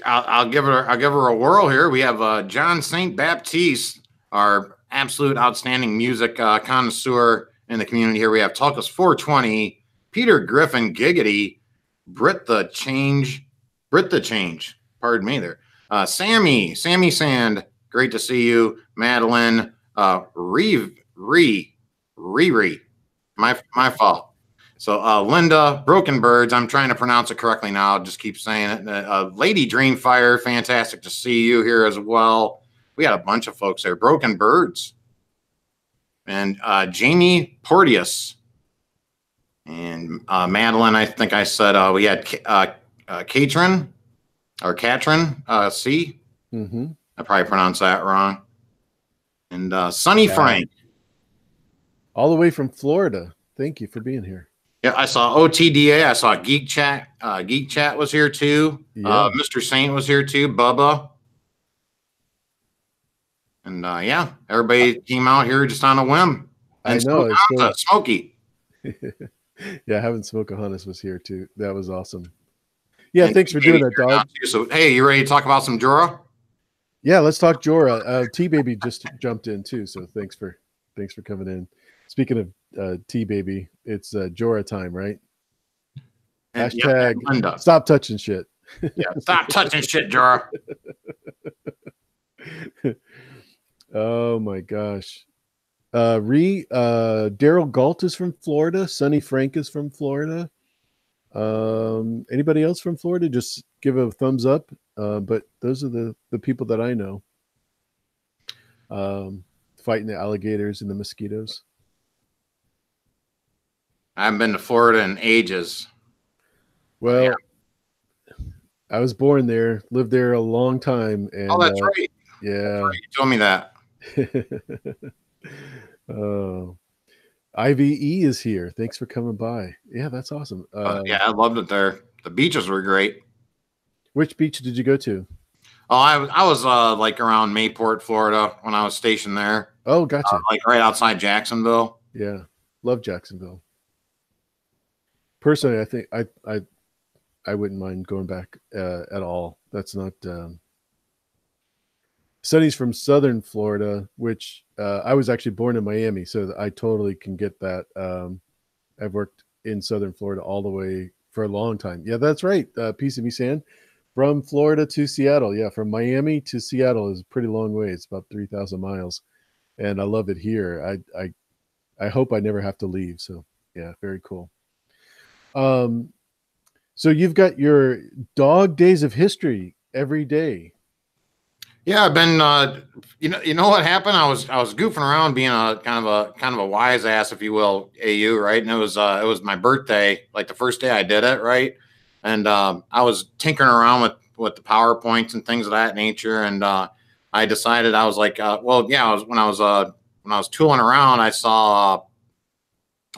I'll give her. I'll give her a whirl here. We have John Saint Baptiste, our absolute outstanding music connoisseur in the community. Here we have Tulkus 420, Peter Griffin, Giggity, Britt the Change. Pardon me there. Sammy Sand. Great to see you, Madeline. Riri. My fault. So Linda, Broken Birds, I'm trying to pronounce it correctly now. I'll just keep saying it. Lady Dreamfire, fantastic to see you here as well. We had a bunch of folks there. Broken Birds. And Jamie Porteous. And Madeline, I think I said we had Katrin C. Mm-hmm. I probably pronounced that wrong. And Sunny Frank. All the way from Florida. Thank you for being here. Yeah, I saw OTDA. I saw Geek Chat. Geek Chat was here too. Yeah. Mr. Saint was here too. Bubba. And yeah, everybody came out here just on a whim. And I know. Smokey. Yeah, having Smokeahonis was here too. That was awesome. Yeah, and thanks for doing that, dog. So, hey, you ready to talk about some Jora? Yeah, let's talk Jora. T Baby just jumped in too, so thanks for coming in. Speaking of T Baby, it's Jora time, right? And hashtag stop touching shit. Yeah, stop touching shit, Jora. Oh my gosh. Daryl Galt is from Florida. Sonny Frank is from Florida. Anybody else from Florida? Just give a thumbs up. But those are the people that I know. Fighting the alligators and the mosquitoes. I haven't been to Florida in ages. Well, yeah. I was born there, lived there a long time. And, oh, that's right. Yeah. That's right. You told me that. IVE is here. Thanks for coming by. Yeah, that's awesome. Yeah, I loved it there. The beaches were great. Which beach did you go to? Oh, I was like around Mayport, Florida when I was stationed there. Oh, gotcha. Like right outside Jacksonville. Yeah, love Jacksonville. Personally, I think I wouldn't mind going back at all. That's not. Sonny's from Southern Florida, which I was actually born in Miami, so I totally can get that. I've worked in Southern Florida all the way for a long time. Yeah, that's right. PCB Sand. From Florida to Seattle. Yeah, from Miami to Seattle is a pretty long way. It's about 3,000 miles. And I love it here. I hope I never have to leave. So, yeah, very cool. So you've got your dog days of history every day. Yeah, I've been you know what happened? I was goofing around being a kind of a wise ass, if you will, AU, right? And it was my birthday, like the first day I did it, right? And I was tinkering around with the PowerPoints and things of that nature, and I decided I was like, well, yeah, when I was tooling around, I saw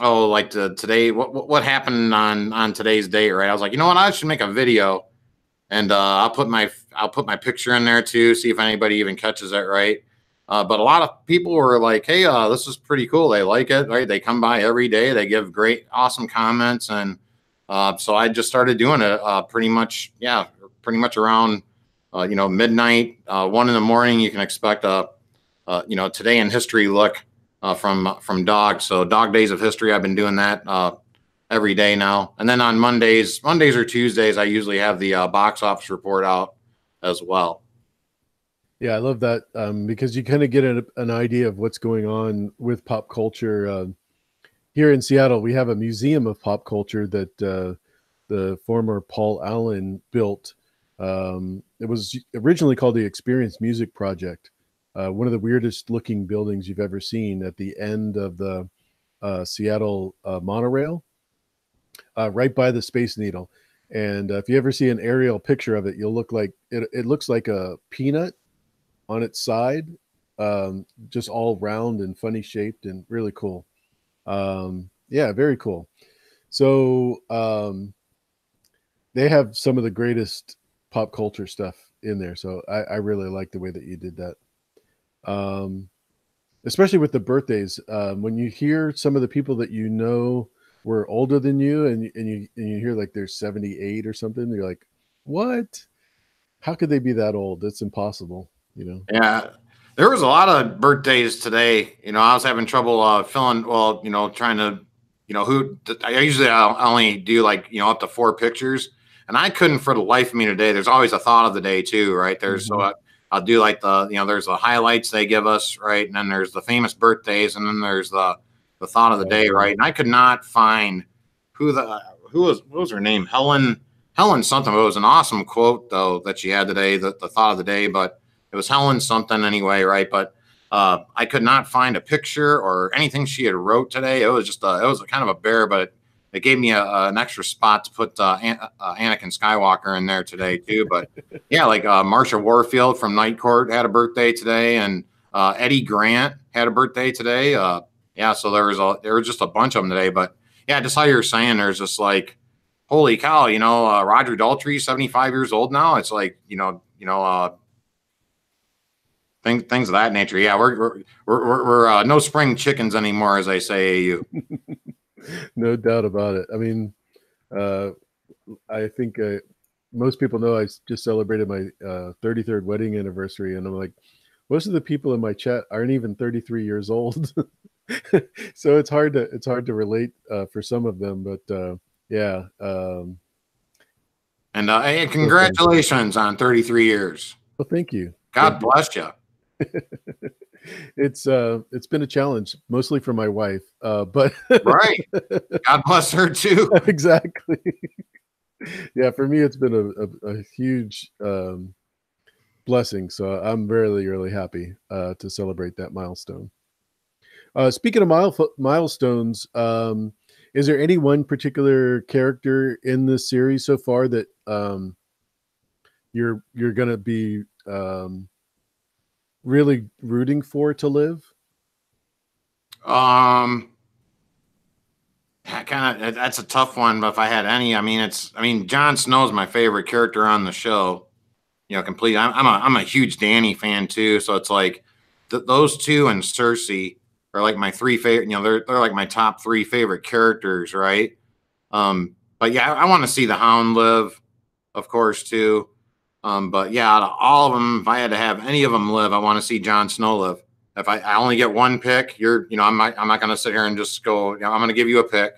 like today what happened on today's date, right? I was like, you know what, I should make a video, and I'll put my picture in there too, see if anybody even catches it, right? But a lot of people were like, hey, this is pretty cool. They like it, right? They come by every day. They give great, awesome comments, and so I just started doing it pretty much pretty much around midnight, 1 in the morning. You can expect a today in history look from Dog. So Dog Days of History, I've been doing that every day now. And then on Mondays or Tuesdays, I usually have the box office report out as well. Yeah, I love that because you kind of get an idea of what's going on with pop culture. Here in Seattle, we have a museum of pop culture that the former Paul Allen built. It was originally called the Experience Music Project. One of the weirdest looking buildings you've ever seen at the end of the Seattle monorail, right by the Space Needle. And if you ever see an aerial picture of it, you'll look like it looks like a peanut on its side, just all round and funny shaped and really cool. Yeah, very cool. So they have some of the greatest pop culture stuff in there. So I really like the way that you did that. Especially with the birthdays. When you hear some of the people that you know were older than you, and you hear like they're 78 or something, you're like, what? How could they be that old? That's impossible, you know? Yeah. There was a lot of birthdays today. I was having trouble trying to, who I usually I'll only do like, up to 4 pictures. And I couldn't for the life of me today. There's always a thought of the day too, right? There's Mhm. I'll do like there's the highlights they give us, right? And then there's the famous birthdays, and then there's the thought of the day, right? And I could not find who was what was her name? Helen something. It was an awesome quote though that she had today, the thought of the day, but it was Helen something anyway, right? But I could not find a picture or anything she had wrote today. It was just it was kind of a bear, but it gave me an extra spot to put Anakin Skywalker in there today too. But yeah, like Marsha Warfield from Night Court had a birthday today, and Eddie Grant had a birthday today. Yeah, so there was just a bunch of them today. But yeah, just how you're saying, there's just like, holy cow, Roger Daltrey, 75 years old now. It's like things of that nature. Yeah, we're no spring chickens anymore, as they say. AU. No doubt about it. I mean, I think most people know I just celebrated my 33rd wedding anniversary, and I'm like, most of the people in my chat aren't even 33 years old. So it's hard to relate for some of them, but yeah. And hey, congratulations on 33 years. Well, thank you. God bless you. It's been a challenge, mostly for my wife, but right. God bless her too. Exactly. Yeah, for me, it's been a huge blessing. So I'm really, really happy to celebrate that milestone. Speaking of milestones, is there any one particular character in this series so far that you're going to be really rooting for to live? That's a tough one, but if I had any, Jon Snow is my favorite character on the show. Completely. I'm a huge Dany fan too, so it's like those two and Cersei are like my 3 favorite. They're like my top 3 favorite characters, right? But yeah, I want to see the Hound live, of course, too. But yeah, out of all of them, if I had to have any of them live, I want to see Jon Snow live. If I only get one pick, I'm not going to sit here and just go, I'm going to give you a pick.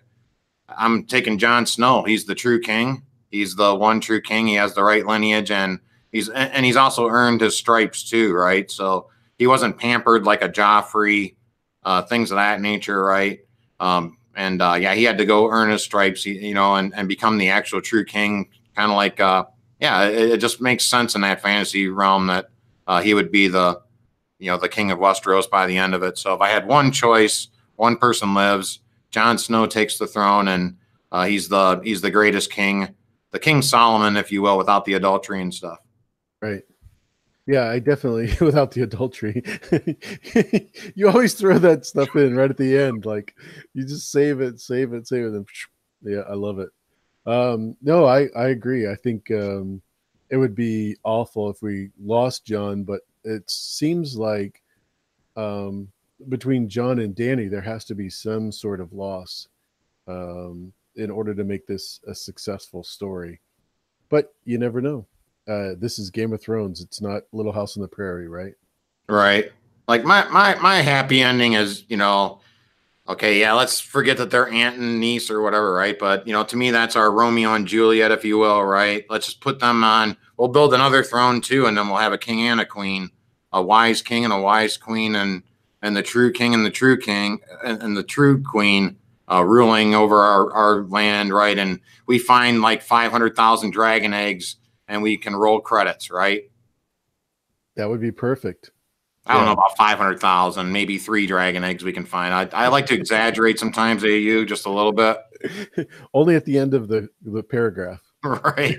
I'm taking Jon Snow. He's the true king. He's the one true king. He has the right lineage, and he's also earned his stripes too, right? So he wasn't pampered like a Joffrey, things of that nature, right? Yeah, he had to go earn his stripes, and become the actual true king. Kind of like, it just makes sense in that fantasy realm that he would be the king of Westeros by the end of it. So if I had one choice, one person lives, Jon Snow takes the throne, and he's the greatest king, the King Solomon, if you will, without the adultery and stuff. Right. Yeah, I definitely, without the adultery. You always throw that stuff in right at the end. Like you just save it. And yeah, I love it. No, I agree. I think it would be awful if we lost Jon, but it seems like between Jon and Dany, there has to be some sort of loss in order to make this a successful story. But you never know. this is Game of Thrones. It's not Little House on the Prairie, right? Right. Like my happy ending is, okay, yeah, let's forget that they're aunt and niece or whatever, right? But to me, that's our Romeo and Juliet, if you will, right? Let's just put them on. We'll build another throne too, and then we'll have a king and a queen, a wise king and a wise queen, and the true king and the true king and the true queen ruling over our land, right? And we find like 500,000 dragon eggs, and we can roll credits, right? That would be perfect. I don't know about 500,000, maybe 3 dragon eggs we can find. I like to exaggerate sometimes, AU, just a little bit. Only at the end of the paragraph. Right.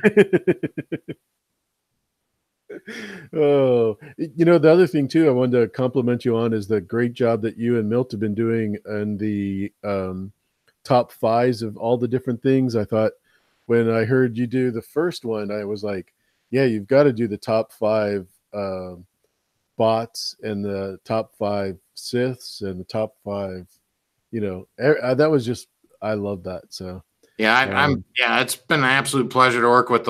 Oh, the other thing too, I wanted to compliment you on is the great job that you and Milt have been doing in the top fives of all the different things. I thought when I heard you do the first one, I was like, yeah, you've got to do the top 5 bots and the top 5 Siths and the top 5, that was just, I love that. So yeah, it's been an absolute pleasure to work with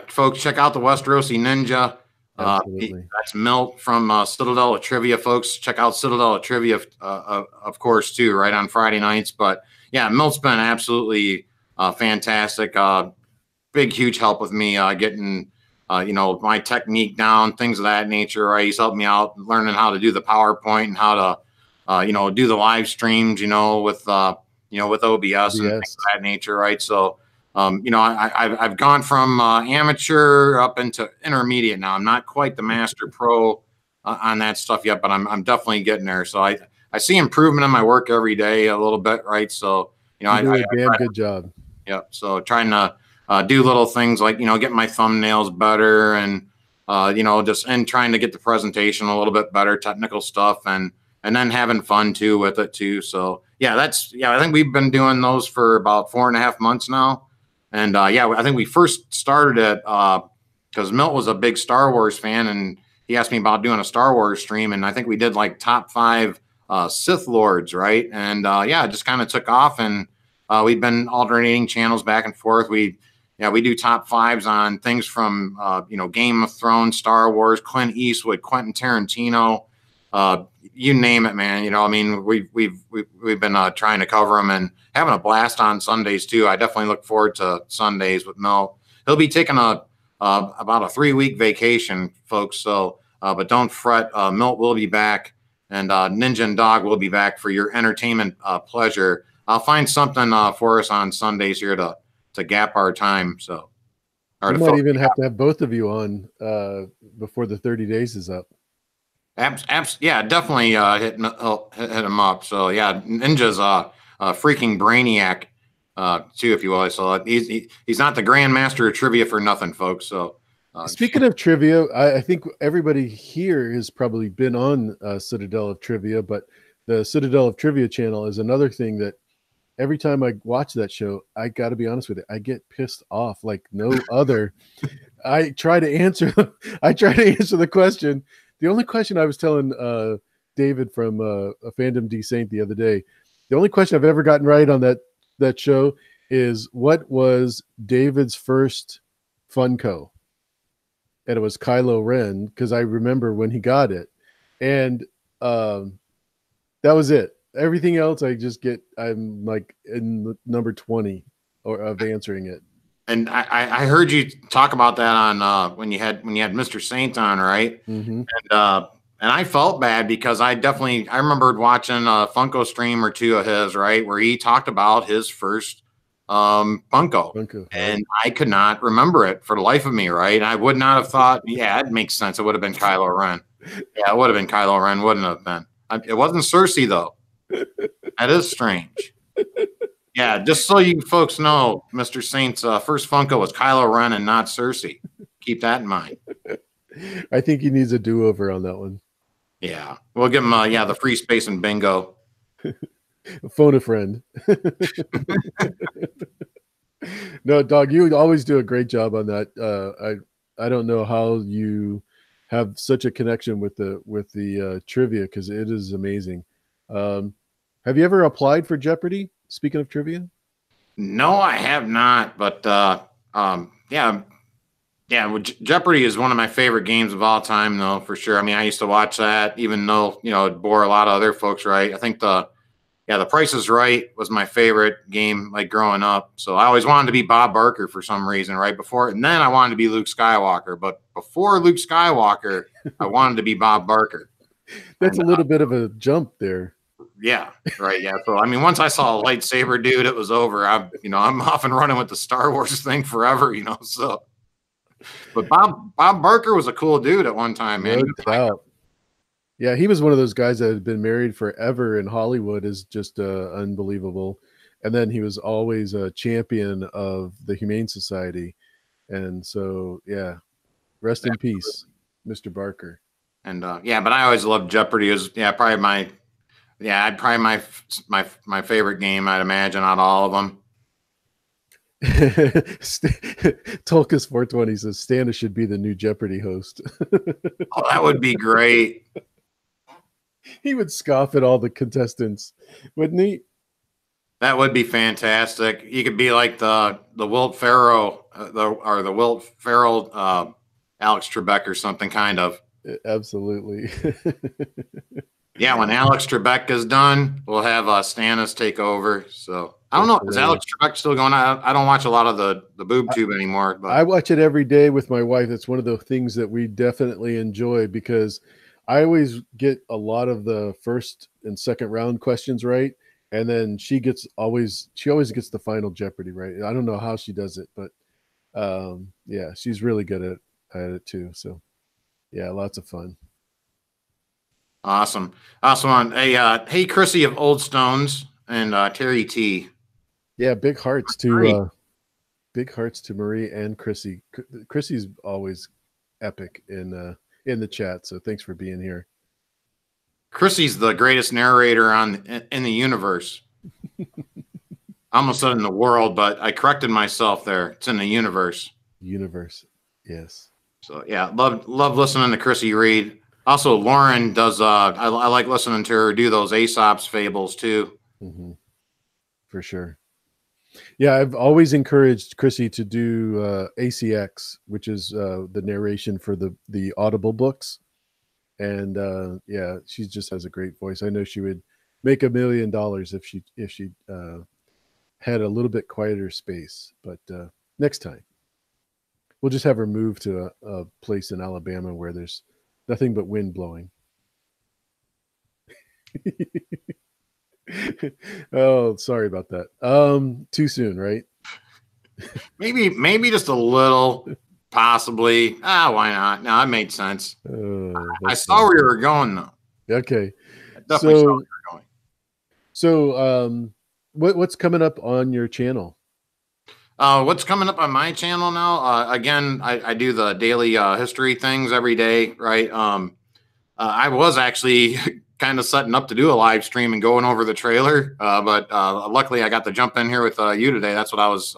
folks. Check out the Westerosi Ninja. Absolutely. That's Milt from Citadel of Trivia, folks. Check out Citadel of Trivia, of course, too, right on Friday nights. But yeah, Milt's been absolutely fantastic. Big, huge help with me getting, my technique down, things of that nature. Right, he's helped me out learning how to do the PowerPoint and how to, do the live streams, with with OBS and things of that nature. Right, so. I've gone from amateur up into intermediate now. I'm not quite the master pro on that stuff yet, but I'm definitely getting there. So I see improvement in my work every day a little bit, right? So you do a damn good job. Yeah. So trying to do little things like get my thumbnails better and and trying to get the presentation a little bit better, technical stuff, and then having fun too with it too. So I think we've been doing those for about 4.5 months now. And I think we first started it because Milt was a big Star Wars fan, and he asked me about doing a Star Wars stream, and I think we did like top 5 Sith Lords, right? And it just kind of took off, and we've been alternating channels back and forth. We do top 5s on things from Game of Thrones, Star Wars, Clint Eastwood, Quentin Tarantino, you name it, man. We've been trying to cover them and having a blast on Sundays too. I definitely look forward to Sundays with Milt. He'll be taking about a 3-week vacation, folks. So, but don't fret. Milt will be back, and Ninja and Dog will be back for your entertainment pleasure. I'll find something for us on Sundays here to gap our time. So, you might even have to have both of you on before the 30 days is up. Yeah, definitely hit him up. So yeah, Ninja's a freaking brainiac too, if you will. So he's not the grandmaster of trivia for nothing, folks. So speaking of trivia, I think everybody here has probably been on Citadel of Trivia, but the Citadel of Trivia channel is another thing that every time I watch that show, I got to be honest with you, I get pissed off like no other. I try to answer the question. The only question I was telling David from a Fandom D Saint the other day, the only question I've ever gotten right on that show is what was David's first Funko? And it was Kylo Ren, because I remember when he got it. And that was it. Everything else I'm like in number 20 of answering it. And I heard you talk about that on when you had Mr. Saint on, right? Mm-hmm. And I felt bad because I remembered watching a Funko stream or two of his, right, where he talked about his first Funko, and I could not remember it for the life of me, right? I would not have thought, yeah, it makes sense. It would have been Kylo Ren. Yeah, it would have been Kylo Ren, wouldn't have been. It wasn't Cersei though. That is strange. Yeah, just so you folks know, Mr. Saint's first Funko was Kylo Ren and not Cersei. Keep that in mind. I think he needs a do-over on that one. Yeah, we'll give him the free space and bingo. Phone a friend. No, Dog, you always do a great job on that. I don't know how you have such a connection with the trivia, because it is amazing. Have you ever applied for Jeopardy? Speaking of trivia? No, I have not. But Yeah, well, Jeopardy is one of my favorite games of all time, though, for sure. I mean, I used to watch that, even though it bore a lot of other folks. Right? I think the Price is Right was my favorite game, like growing up. So I always wanted to be Bob Barker for some reason, right before, and then I wanted to be Luke Skywalker. But before Luke Skywalker, I wanted to be Bob Barker. That's And a little bit of a jump there. yeah, right, yeah. So I mean, once I saw a lightsaber, dude, it was over. I'm off and running with the Star Wars thing forever. So. But Bob Barker was a cool dude at one time, man. No doubt. Yeah, he was one of those guys that had been married forever in Hollywood, is just unbelievable. And then he was always a champion of the Humane Society. And so, yeah, rest in peace, Mr. Barker. And but I always loved Jeopardy. It was probably my favorite game, I'd imagine, out of all of them. Tulkas 420 says Stana should be the new Jeopardy host. Oh, that would be great. He would scoff at all the contestants, wouldn't he? That would be fantastic. You could be like the Wilt Ferrell, the Wilt Ferrell, Alex Trebek or something, kind of. Absolutely. Yeah, when Alex Trebek is done, we'll have Stannis take over. So I don't know. Is Alex Trebek still going on? I don't watch a lot of the boob tube anymore. But I watch it every day with my wife. It's one of the things that we definitely enjoy, because I always get a lot of the first and second round questions right. And then she always gets the final Jeopardy right. I don't know how she does it, but yeah, she's really good at it too. So yeah, lots of fun. Awesome. Hey, Chrissy of Old Stones and Terry T. Yeah, big hearts to Marie and Chrissy. Chrissy's always epic in the chat. So thanks for being here. Chrissy's the greatest narrator in the universe. I almost said in the world, but I corrected myself there. It's in the universe. Universe, yes. So yeah, love listening to Chrissy read. Also, Lauren does. I like listening to her do those Aesop's fables too. Mm-hmm. For sure. Yeah, I've always encouraged Chrissy to do ACX, which is the narration for the Audible books. And yeah, she just has a great voice. I know she would make $1 million if she had a little bit quieter space. But next time, we'll just have her move to a place in Alabama where there's nothing but wind blowing. Oh, sorry about that. Too soon, right? Maybe just a little, possibly. Why not? No, it made sense. I saw where you were going, though. Okay. I definitely saw where you were going. So, what's coming up on your channel? What's coming up on my channel now? Again, I do the daily history things every day, right? I was actually kind of setting up to do a live stream and going over the trailer, but luckily I got to jump in here with you today. That's what I was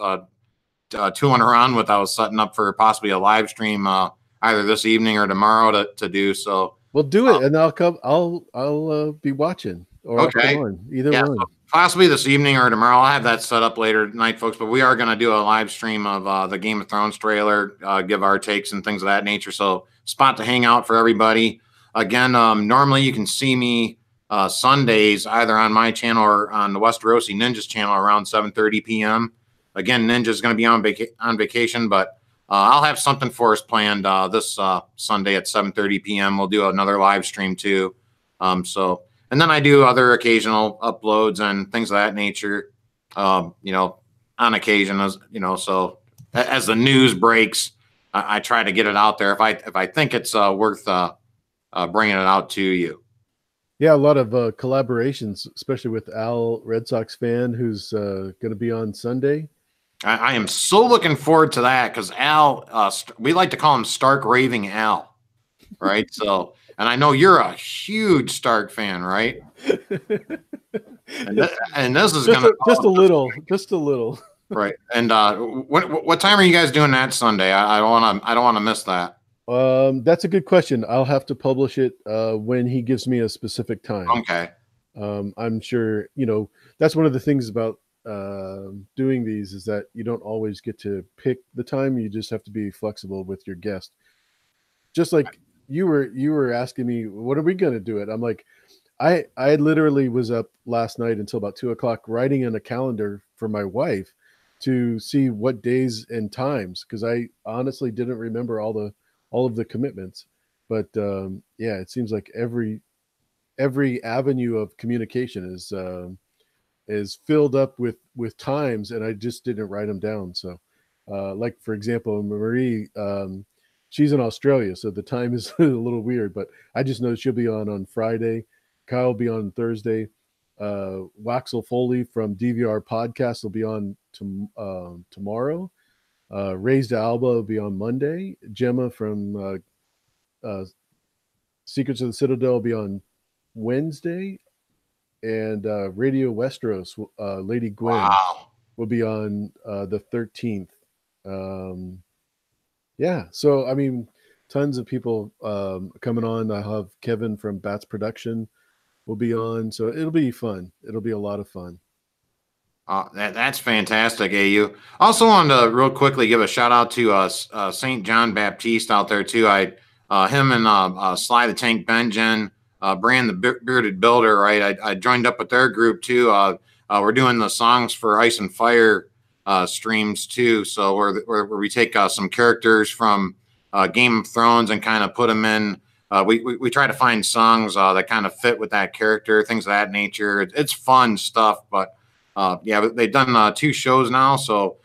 tooling around with. I was setting up for possibly a live stream either this evening or tomorrow to do. So we'll do it, and I'll come. I'll be watching. Or okay, I'll come on, either one. So possibly this evening or tomorrow. I'll have that set up later tonight, folks. But we are going to do a live stream of the Game of Thrones trailer, give our takes and things of that nature. So spot to hang out for everybody. Again, normally you can see me Sundays either on my channel or on the Westerosi Ninjas channel around 7:30 p.m. Again, Ninja's going to be on vacation, but I'll have something for us planned this Sunday at 7:30 p.m. We'll do another live stream too. And then I do other occasional uploads and things of that nature. On occasion, so as the news breaks, I try to get it out there if I think it's worth bringing it out to you. Yeah, a lot of collaborations, especially with Al, Red Sox fan, who's going to be on Sunday. I am so looking forward to that because Al, we like to call him Stark Raving Al, right? So, and I know you're a huge Stark fan, right? and this is going to just a little, right? And what time are you guys doing that Sunday? I don't want to miss that. That's a good question. I'll have to publish it when he gives me a specific time. Okay. I'm sure, that's one of the things about doing these is that you don't always get to pick the time. You just have to be flexible with your guest. Just like you were asking me, what are we going to do it? I'm like, I literally was up last night until about 2 o'clock writing in a calendar for my wife to see what days and times, because I honestly didn't remember all of the commitments. But yeah, it seems like every avenue of communication is filled up with times, and I just didn't write them down. So, like for example, Marie, she's in Australia, so the time is a little weird. But I just know she'll be on Friday. Kyle will be on Thursday. Waxel Foley from DVR Podcast will be on tomorrow. Raised Alba will be on Monday. Gemma from Secrets of the Citadel will be on Wednesday, and Radio Westeros, Lady Gwen, Wow. will be on the 13th. Yeah, so I mean, tons of people coming on. I have Kevin from Bats Production will be on, so it'll be fun. It'll be a lot of fun. That's fantastic, AU. Also wanted to real quickly give a shout out to St. John Baptiste out there too. Him and Sly the Tank Benjen, Brand the Bearded Builder, right? I joined up with their group too. We're doing the Songs for Ice and Fire streams too. So where we take some characters from Game of Thrones and kind of put them in. We try to find songs that kind of fit with that character, things of that nature. It's fun stuff, but yeah, they've done 2 shows now, so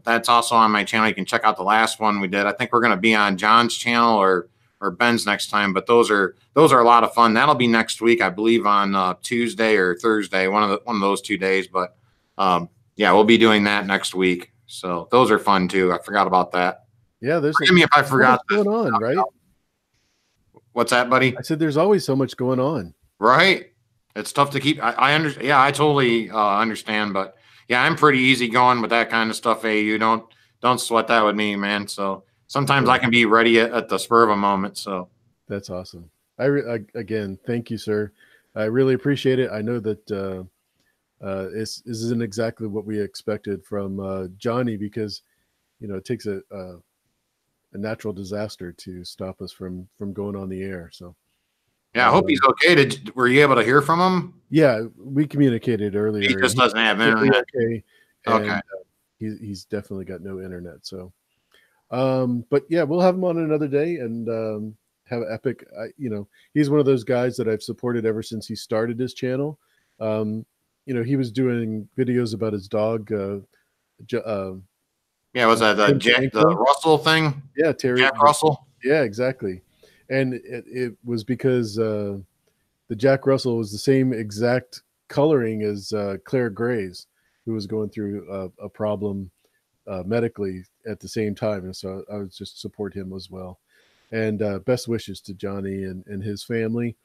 that's also on my channel. You can check out the last one we did. I think we're going to be on John's channel or Ben's next time, but those are a lot of fun. That'll be next week, I believe, on Tuesday or Thursday, one of those 2 days. But yeah, we'll be doing that next week. So those are fun too. I forgot about that. Yeah, there's Forgive me if I forgot going on, right? What's that, buddy? I said there's always so much going on. Right. It's tough to keep. I understand. Yeah, I totally understand. But yeah, I'm pretty easy going with that kind of stuff. Hey, you don't sweat that with me, man. So sometimes I can be ready at the spur of a moment. So that's awesome. Again, thank you, sir. I really appreciate it. I know that this isn't exactly what we expected from Johnny, because it takes a natural disaster to stop us from going on the air. So. Yeah, I hope he's okay. Were you able to hear from him? Yeah, we communicated earlier. He just doesn't have internet. Okay. Okay. He's definitely got no internet. So, but yeah, we'll have him on another day and have Epic. He's one of those guys that I've supported ever since he started his channel. He was doing videos about his dog. Yeah, was that the Russell thing? Yeah, Terry. Jack Russell. Yeah, exactly. And it was because the Jack Russell was the same exact coloring as Claire Gray's, who was going through a problem medically at the same time. And so I would just support him as well. And best wishes to Johnny and his family,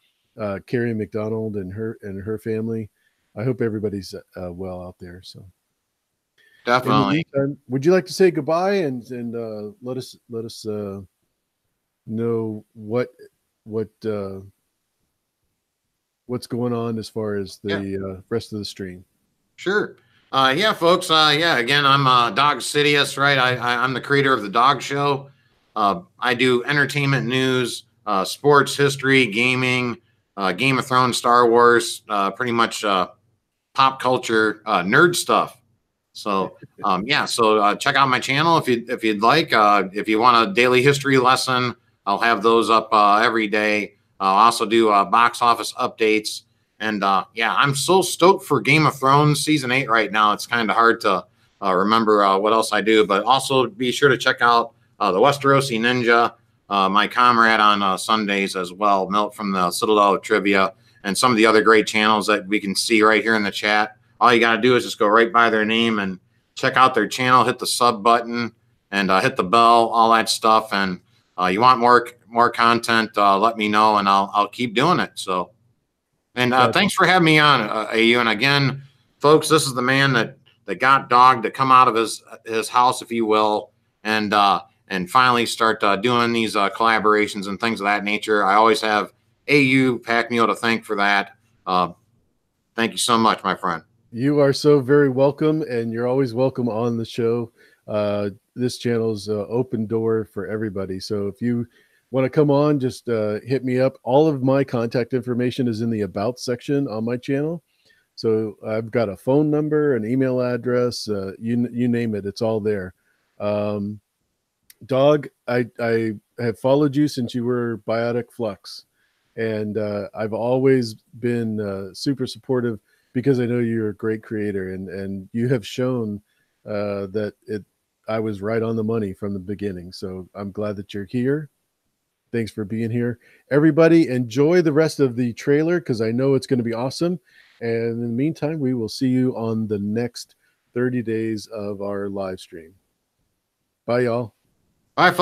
Carrie McDonald and her family. I hope everybody's well out there. So definitely. In the meantime, would you like to say goodbye and let us know what's going on as far as the rest of the stream? Sure. Yeah, folks. Yeah, again, I'm Dog Sidious, right? I'm the creator of the Dog Show. I do entertainment news, sports history, gaming, Game of Thrones, Star Wars, pretty much pop culture, nerd stuff. So yeah, so check out my channel if you'd like. If you want a daily history lesson, I'll have those up every day. I'll also do box office updates. And yeah, I'm so stoked for Game of Thrones season 8 right now. It's kind of hard to remember what else I do. But also be sure to check out the Westerosi Ninja, my comrade on Sundays as well, Milt from the Citadel of Trivia, and some of the other great channels that we can see right here in the chat. All you got to do is just go right by their name and check out their channel, hit the sub button, and hit the bell, all that stuff. And you want more content, let me know, and I'll keep doing it. So, and thanks for having me on, AU. And again, folks, this is the man that got Dog to come out of his house, if you will, and finally start doing these collaborations and things of that nature. I always have AU Packmule to thank for that. Thank you so much, my friend. You are so very welcome, and you're always welcome on the show. This channel's open door for everybody. So if you want to come on, just hit me up. All of my contact information is in the About section on my channel. So I've got a phone number, an email address, you name it, it's all there. Um, Dog, I have followed you since you were Biotic Flux, and I've always been super supportive because I know you're a great creator, and you have shown that I was right on the money from the beginning. So I'm glad that you're here. Thanks for being here, everybody. Enjoy the rest of the trailer because I know it's going to be awesome. And in the meantime, we will see you on the next 30 days of our live stream. Bye, y'all. Bye, folks.